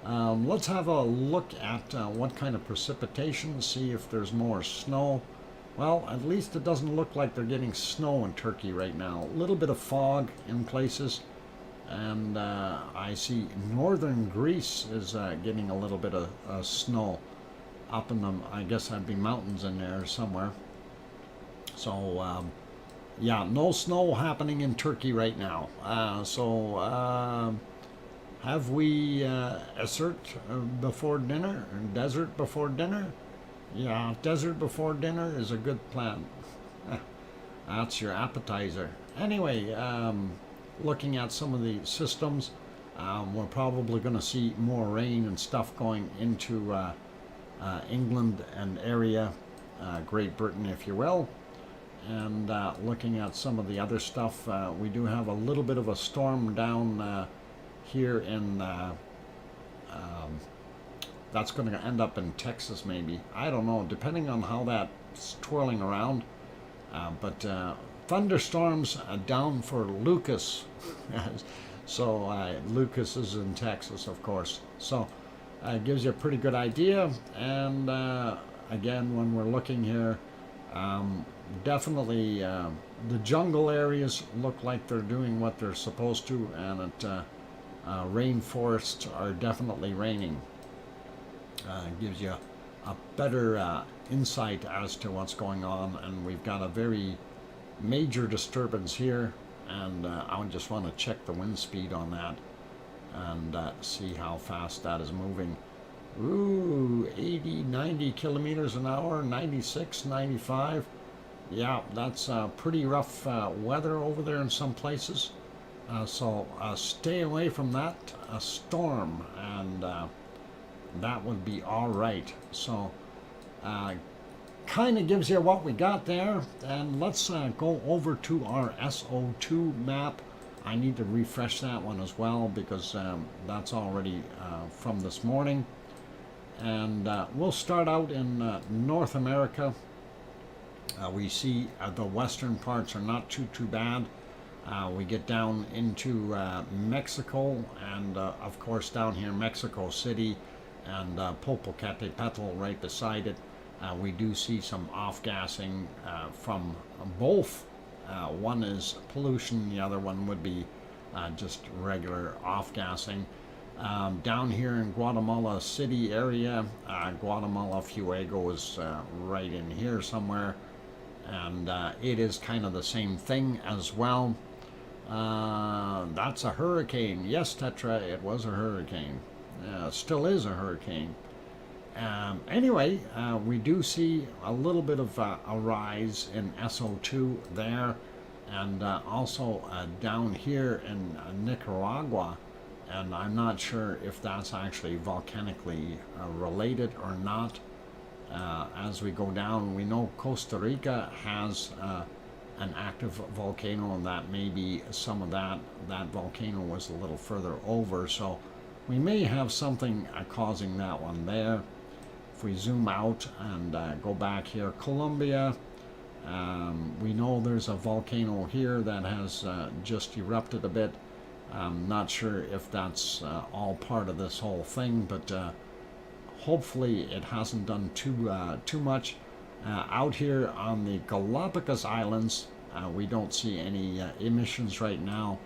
let's have a look at what kind of precipitation, see if there's more snow. Well, at least it doesn't look like they're getting snow in Turkey right now. A little bit of fog in places. And I see northern Greece is getting a little bit of snow up in the, I guess that'd be mountains in there somewhere. So yeah, no snow happening in Turkey right now. Have we desert before dinner? Desert before dinner? Yeah, desert before dinner is a good plan. That's your appetizer. Anyway, looking at some of the systems, we're probably going to see more rain and stuff going into England and area, Great Britain, if you will. And looking at some of the other stuff, we do have a little bit of a storm down here in, that's going to end up in Texas maybe. I don't know, depending on how that's twirling around. But thunderstorms down for Lucas. So Lucas is in Texas, of course. So it gives you a pretty good idea. And again, when we're looking here, definitely the jungle areas look like they're doing what they're supposed to, and rainforests are definitely raining. Gives you a better insight as to what's going on, and we've got a very major disturbance here, and I just want to check the wind speed on that and see how fast that is moving. Ooh, 80, 90 kilometers an hour, 96, 95. Yeah, that's pretty rough weather over there in some places. So stay away from that storm, and that would be all right. So kind of gives you what we got there. And let's go over to our SO2 map. I need to refresh that one as well, because that's already from this morning. And we'll start out in North America. We see the western parts are not too bad. We get down into Mexico, and of course down here Mexico City and Popocatépetl right beside it. We do see some off-gassing from both. One is pollution, the other one would be just regular off-gassing. Down here in Guatemala City area, Guatemala Fuego is right in here somewhere, and it is kind of the same thing as well. That's a hurricane. Yes, Tetra, it was a hurricane. Still is a hurricane. Anyway, we do see a little bit of a rise in SO2 there, and also down here in Nicaragua, and I'm not sure if that's actually volcanically related or not. As we go down, we know Costa Rica has an active volcano, and that may be some of that volcano was a little further over, so we may have something causing that one there. If we zoom out and go back here, Colombia, we know there's a volcano here that has just erupted a bit. I'm not sure if that's all part of this whole thing, but hopefully it hasn't done too much. Out here on the Galapagos Islands, we don't see any emissions right now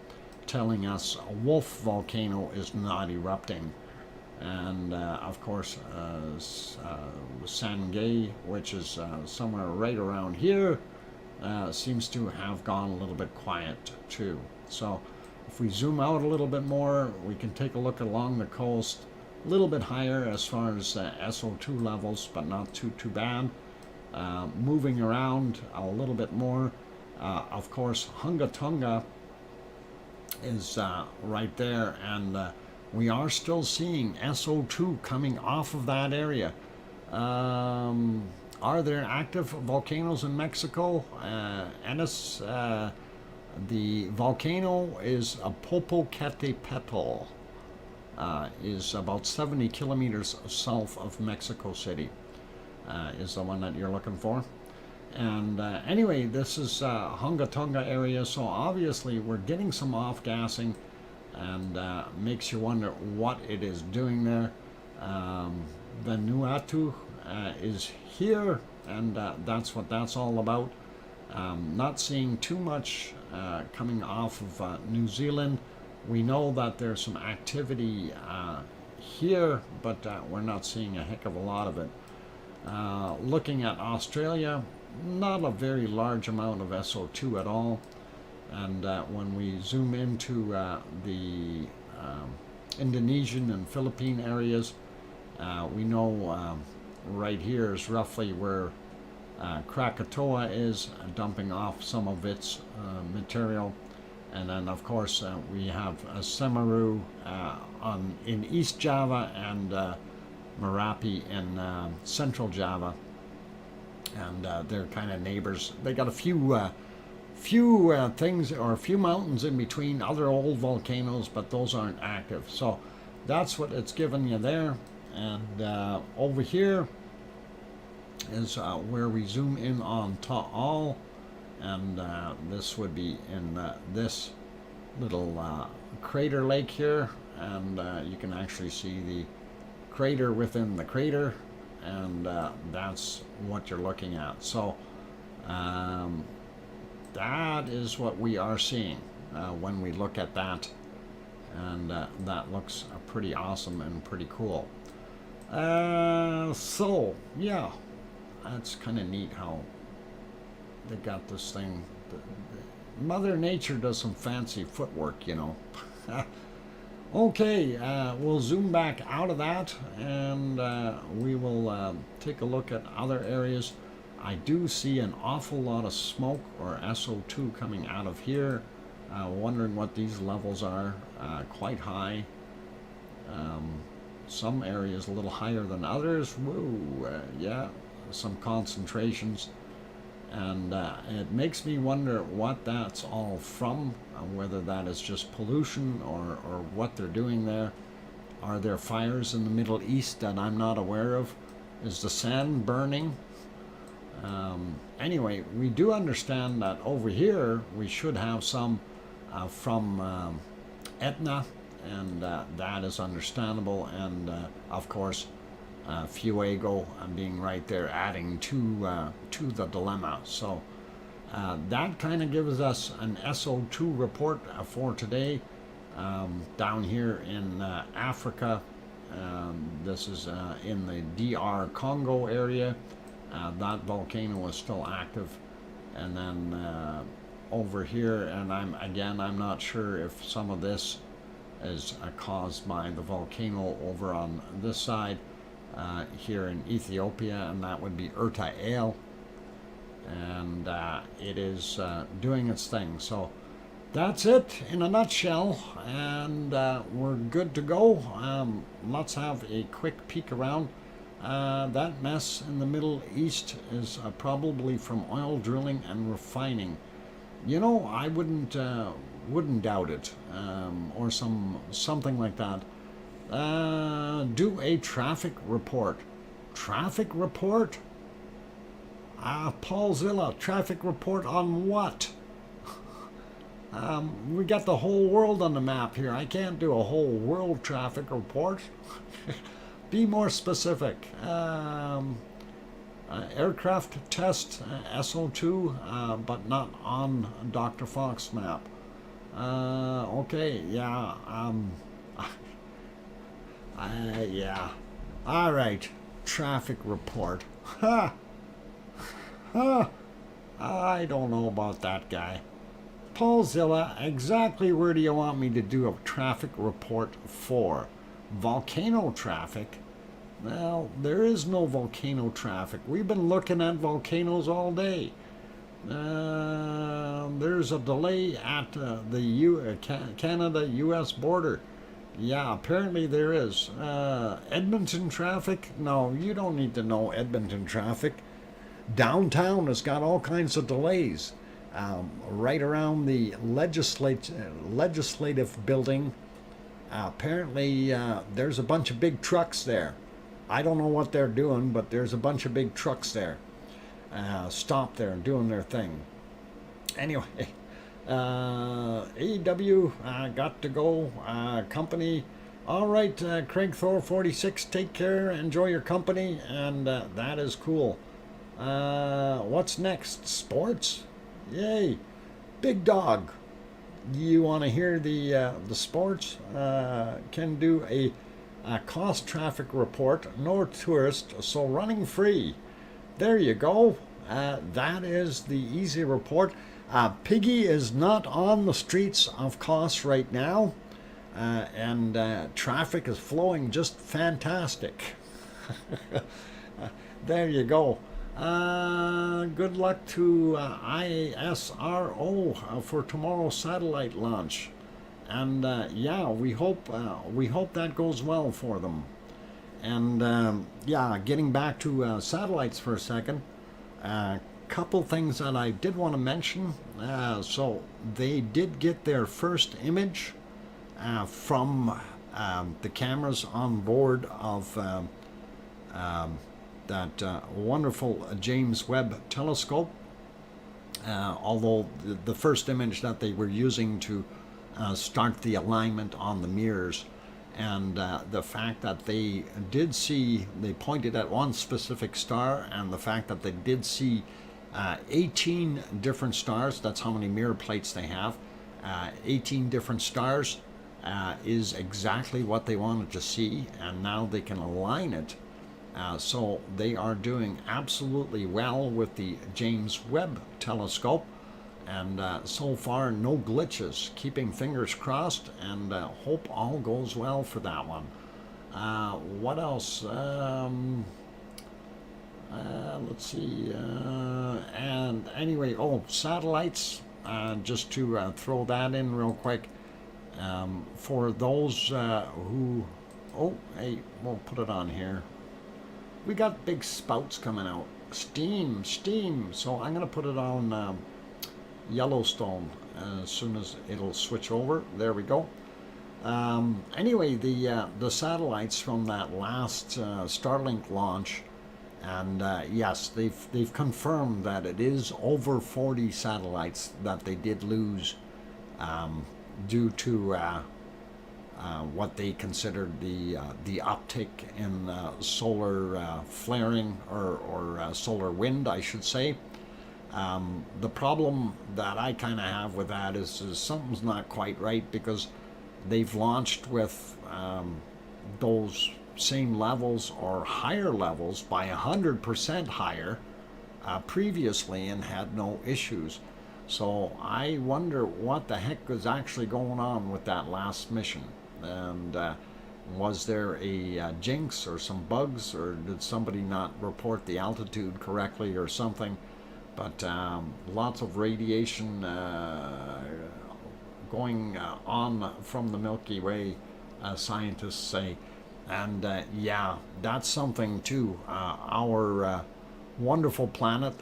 telling us a Wolf volcano is not erupting. And of course Sangay, which is somewhere right around here, seems to have gone a little bit quiet too. So if we zoom out a little bit more, we can take a look along the coast, a little bit higher as far as SO2 levels, but not too bad. Moving around a little bit more, of course Hunga Tonga is right there, and we are still seeing SO2 coming off of that area. Are there active volcanoes in Mexico? Ennis, the volcano is a Popocatépetl. is about 70 kilometers south of Mexico City, is the one that you're looking for. And anyway, this is Hunga Tonga area, so obviously we're getting some off-gassing, and makes you wonder what it is doing there. Vanuatu is here, and that's what that's all about. Not seeing too much coming off of New Zealand. We know that there's some activity here, but we're not seeing a heck of a lot of it. Looking at Australia, not a very large amount of SO2 at all. And when we zoom into the Indonesian and Philippine areas, we know right here is roughly where Krakatoa is dumping off some of its material. And then, of course, we have Semeru in East Java and Merapi in Central Java. And they're kind of neighbors. They got a few things, or a few mountains in between, other old volcanoes, but those aren't active. So that's what it's giving you there. And over here is where we zoom in on Ta'al, and this would be in this little crater lake here, and you can actually see the crater within the crater, and that's what you're looking at. So that is what we are seeing when we look at that, and that looks pretty awesome and pretty cool. So yeah, that's kind of neat how they got this thing. Mother Nature does some fancy footwork, you know. Okay, we'll zoom back out of that, and we will take a look at other areas. I do see an awful lot of smoke, or SO2, coming out of here. Wondering what these levels are. Quite high. Some areas a little higher than others. Woo, yeah, some concentrations. And it makes me wonder what that's all from, whether that is just pollution or what they're doing there. Are there fires in the Middle East that I'm not aware of? Is the sand burning? Anyway, we do understand that over here we should have some from Etna, and that is understandable, and of course Fuego being right there, adding to the dilemma. So that kind of gives us an SO2 report for today. Down here in Africa, this is in the DR Congo area. That volcano is still active, and then over here, and I'm not sure if some of this is caused by the volcano over on this side here in Ethiopia, and that would be Erta, and it is doing its thing. So that's it in a nutshell, and we're good to go. Let's have a quick peek around. That mess in the Middle East is probably from oil drilling and refining. You know, I wouldn't doubt it, or something like that. Do a traffic report. Traffic report? Paul Zilla, traffic report on what? We got the whole world on the map here. I can't do a whole world traffic report. Be more specific. Aircraft test SO2, but not on Dr. Fox map. Okay, yeah. Yeah. All right. Traffic report. Ha. Ha. I don't know about that guy. Paul Zilla, exactly where do you want me to do a traffic report for? Volcano traffic? Well, there is no volcano traffic. We've been looking at volcanoes all day. There's a delay at the Canada-US border. Yeah, apparently there is. Edmonton traffic? No, you don't need to know Edmonton traffic. Downtown has got all kinds of delays. Right around the legislative building, apparently there's a bunch of big trucks there. I don't know what they're doing, but there's a bunch of big trucks there. Stopped there and doing their thing. Anyway, AEW got to go. Company. All right, Craig Thor 46. Take care. Enjoy your company, and that is cool. What's next? Sports? Yay! Big Dog. You want to hear the sports? Can do a cost traffic report. No tourist, so running free. There you go. That is the easy report. Piggy is not on the streets of Kos right now, and traffic is flowing just fantastic. There you go. Good luck to ISRO for tomorrow's satellite launch, and yeah, we hope that goes well for them. And yeah, getting back to satellites for a second, couple things that I did want to mention. So they did get their first image from the cameras on board of that wonderful James Webb telescope, although the first image that they were using to start the alignment on the mirrors, and the fact that they did see, they pointed at one specific star, and the fact that they did see 18 different stars, that's how many mirror plates they have, 18 different stars is exactly what they wanted to see, and now they can align it. So they are doing absolutely well with the James Webb telescope, and so far no glitches. Keeping fingers crossed, and hope all goes well for that one. What else? Let's see. And anyway, satellites. Just to throw that in real quick. For those who, hey, we'll put it on here. We got big spouts coming out. Steam. So I'm going to put it on Yellowstone as soon as it'll switch over. There we go. Anyway, the satellites from that last Starlink launch, and yes, they've confirmed that it is over 40 satellites that they did lose due to what they considered the uptick in solar flaring or solar wind, I should say. The problem that I kind of have with that is something's not quite right, because they've launched with those same levels or higher levels by 100% higher previously and had no issues. So I wonder what the heck was actually going on with that last mission. And was there a jinx or some bugs, or did somebody not report the altitude correctly or something? But lots of radiation going on from the Milky Way, scientists say. And yeah, that's something too. Our wonderful planet,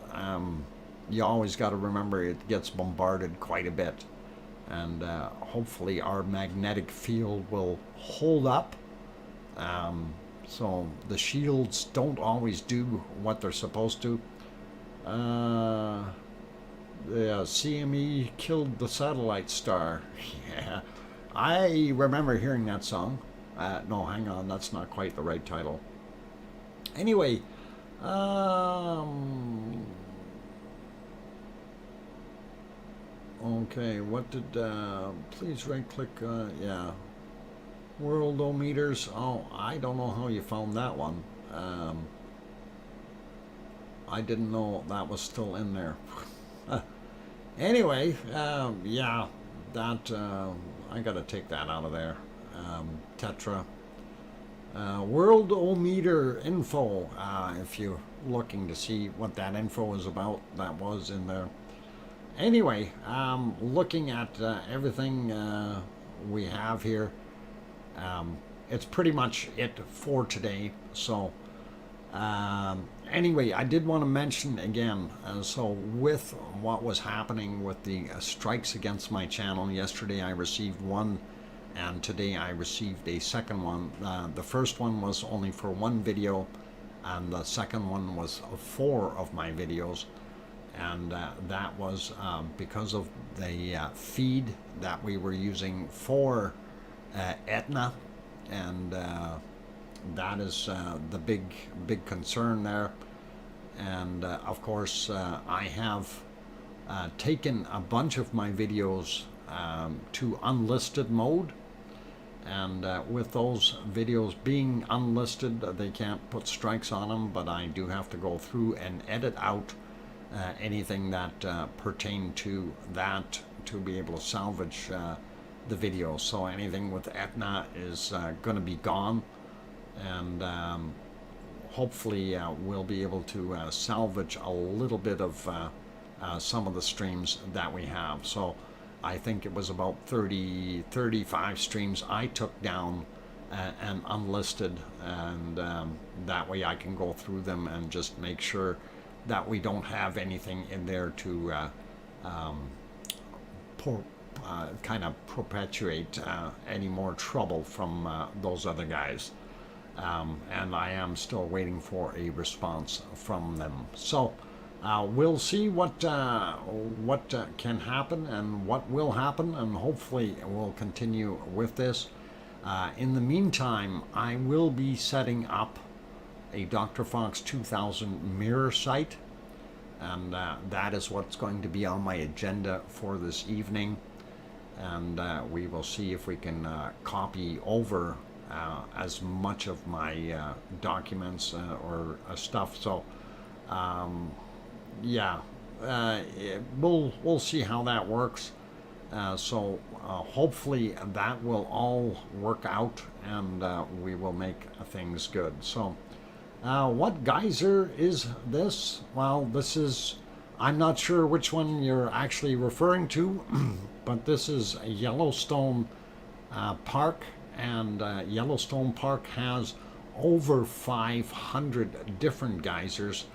you always got to remember it gets bombarded quite a bit. And hopefully our magnetic field will hold up. So the shields don't always do what they're supposed to. The CME killed the satellite star. Yeah, I remember hearing that song. No, hang on, that's not quite the right title. Anyway, okay, what did, please right click, yeah, Worldometers. Oh, I don't know how you found that one. I didn't know that was still in there. Anyway, yeah, that, I gotta take that out of there. Tetra. Worldometer info, if you're looking to see what that info is about, that was in there. Anyway, looking at everything we have here, it's pretty much it for today. So anyway, I did want to mention again, so with what was happening with the strikes against my channel yesterday, I received one and today I received a second one. The first one was only for one video, and the second one was 4 of my videos, and that was because of the feed that we were using for Etna, and that is the big concern there. And of course I have taken a bunch of my videos to unlisted mode, and with those videos being unlisted, they can't put strikes on them, but I do have to go through and edit out anything that pertain to that to be able to salvage the video. So anything with Etna is going to be gone, and hopefully we'll be able to salvage a little bit of some of the streams that we have. So I think it was about 35 streams I took down and unlisted, and that way I can go through them and just make sure that we don't have anything in there to kind of perpetuate any more trouble from those other guys. And I am still waiting for a response from them. So we'll see what can happen and what will happen, and hopefully we'll continue with this. In the meantime, I will be setting up a DrFox2000 mirror site, and that is what's going to be on my agenda for this evening. And we will see if we can copy over as much of my documents or stuff. So yeah, we'll see how that works. So hopefully that will all work out, and we will make things good. So what geyser is this? Well, this is, I'm not sure which one you're actually referring to, but this is a Yellowstone Park, and Yellowstone Park has over 500 different geysers.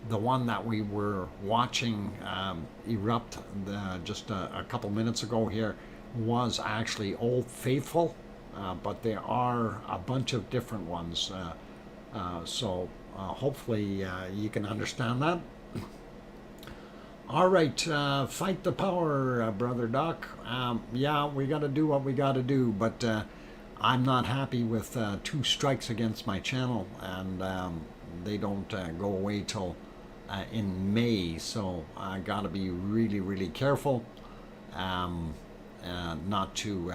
The one that we were watching erupt just a couple minutes ago here was actually Old Faithful, but there are a bunch of different ones. So hopefully you can understand that. All right, fight the power, Brother Doc. Yeah, we got to do what we got to do, but I'm not happy with 2 strikes against my channel, and they don't go away till in May, so I got to be really careful not to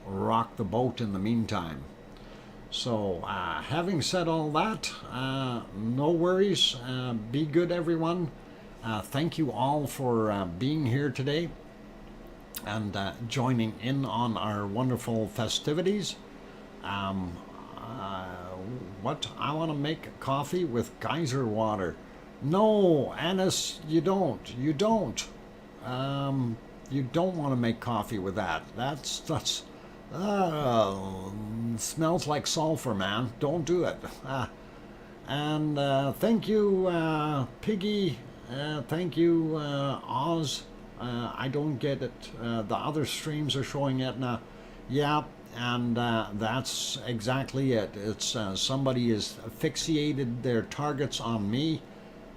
rock the boat in the meantime. So having said all that, no worries. Be good, everyone. Thank you all for being here today and joining in on our wonderful festivities. What? I want to make coffee with geyser water. No, Anis, you don't. You don't. You don't want to make coffee with that. That's smells like sulfur, man. Don't do it. And thank you, Piggy. Thank you, Oz. I don't get it. The other streams are showing Etna. Yeah, and that's exactly it. It's somebody has fixated their targets on me,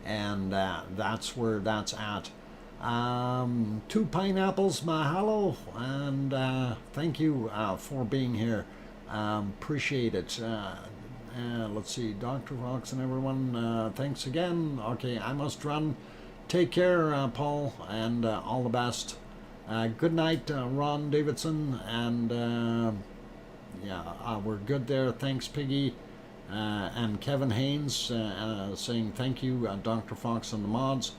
and that's where that's at. 2 pineapples, mahalo, and thank you for being here. Appreciate it. Let's see, Dr. Fox and everyone, thanks again. Okay, I must run. Take care, Paul, and all the best. Good night, Ron Davidson, and yeah, we're good there. Thanks, Piggy. And Kevin Haynes saying thank you, Dr. Fox and the mods.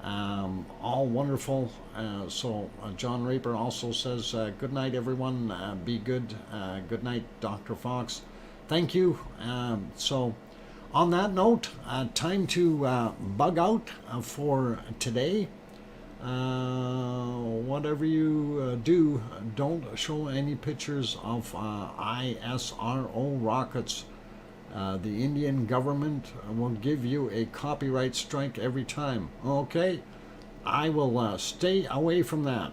All wonderful. So John Raper also says good night, everyone. Be good. Good night, Dr. Fox. Thank you. So on that note, time to bug out for today. Whatever you do, don't show any pictures of ISRO rockets. The Indian government will give you a copyright strike every time. Okay, I will stay away from that.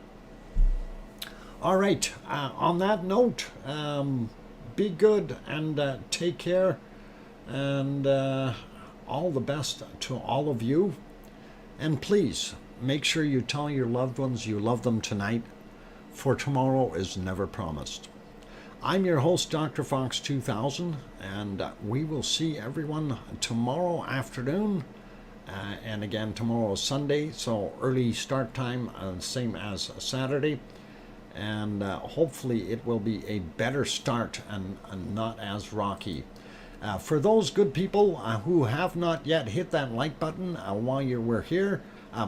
All right. On that note, be good and take care, and all the best to all of you. And please make sure you tell your loved ones you love them tonight, for tomorrow is never promised. I'm your host, DrFox2000, and we will see everyone tomorrow afternoon. And again, tomorrow is Sunday, so early start time, same as Saturday. And hopefully it will be a better start and not as rocky. For those good people who have not yet hit that like button while we're here,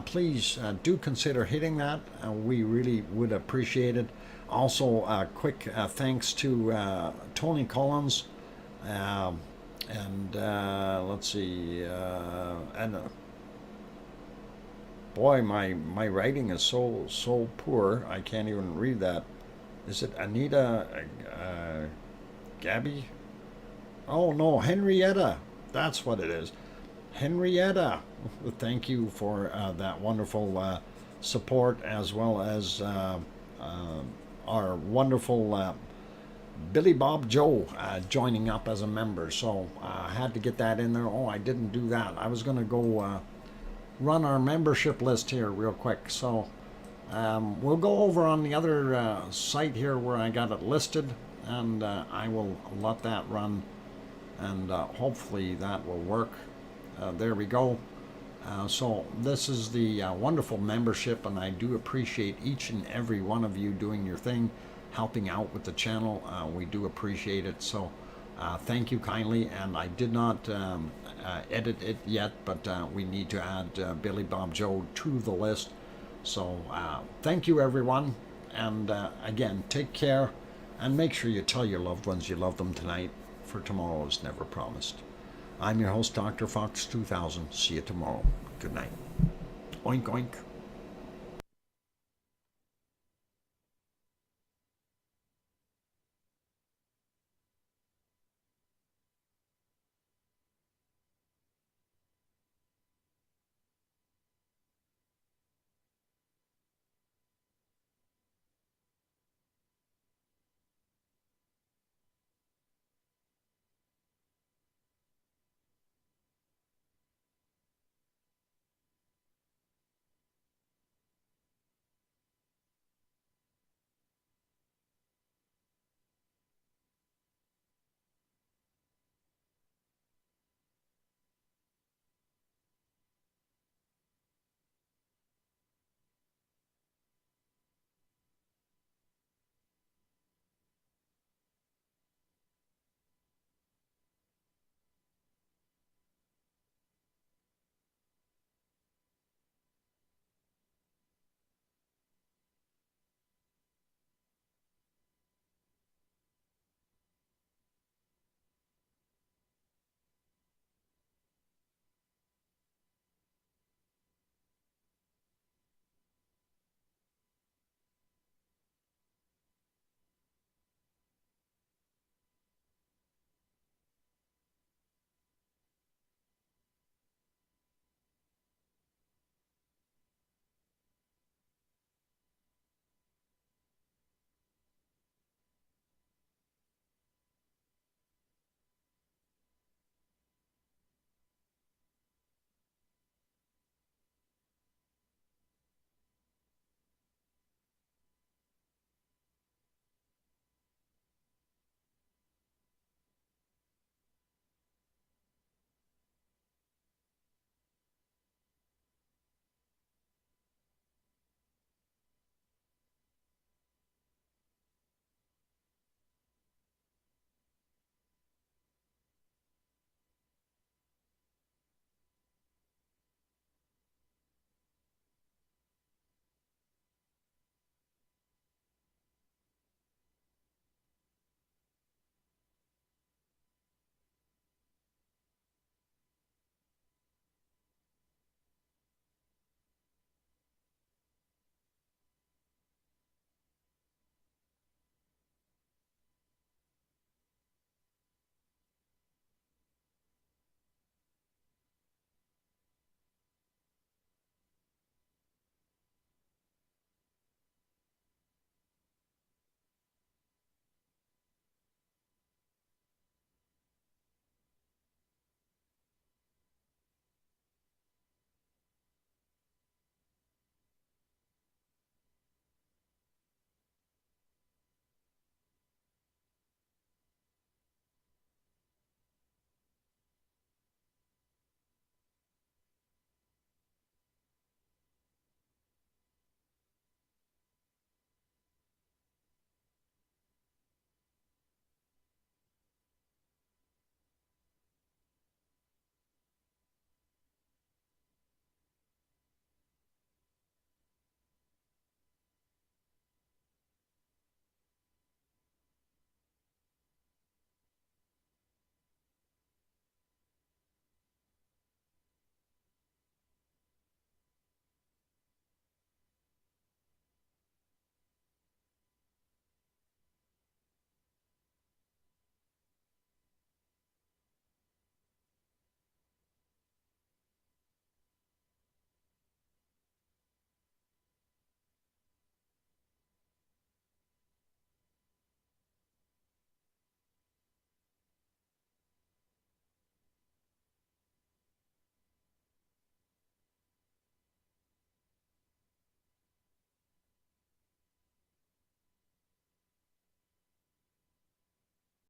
please do consider hitting that. We really would appreciate it. Also, quick thanks to Tony Collins, and let's see, and boy, my writing is so poor I can't even read that. Is it Anita, Gabby? Oh no, Henrietta. That's what it is. Henrietta. Thank you for that wonderful support, as well as our wonderful Billy Bob Joe joining up as a member. So I had to get that in there. Oh, I didn't do that. I was going to go run our membership list here real quick. So we'll go over on the other site here where I got it listed, and I will let that run, and hopefully that will work. There we go. So this is the wonderful membership, and I do appreciate each and every one of you doing your thing, helping out with the channel. We do appreciate it. So thank you kindly. And I did not edit it yet, but we need to add Billy Bob Joe to the list. So thank you, everyone. And again, take care, and make sure you tell your loved ones you love them tonight, for tomorrow is never promised. I'm your host, Dr. Fox 2000. See you tomorrow. Good night. Oink, oink.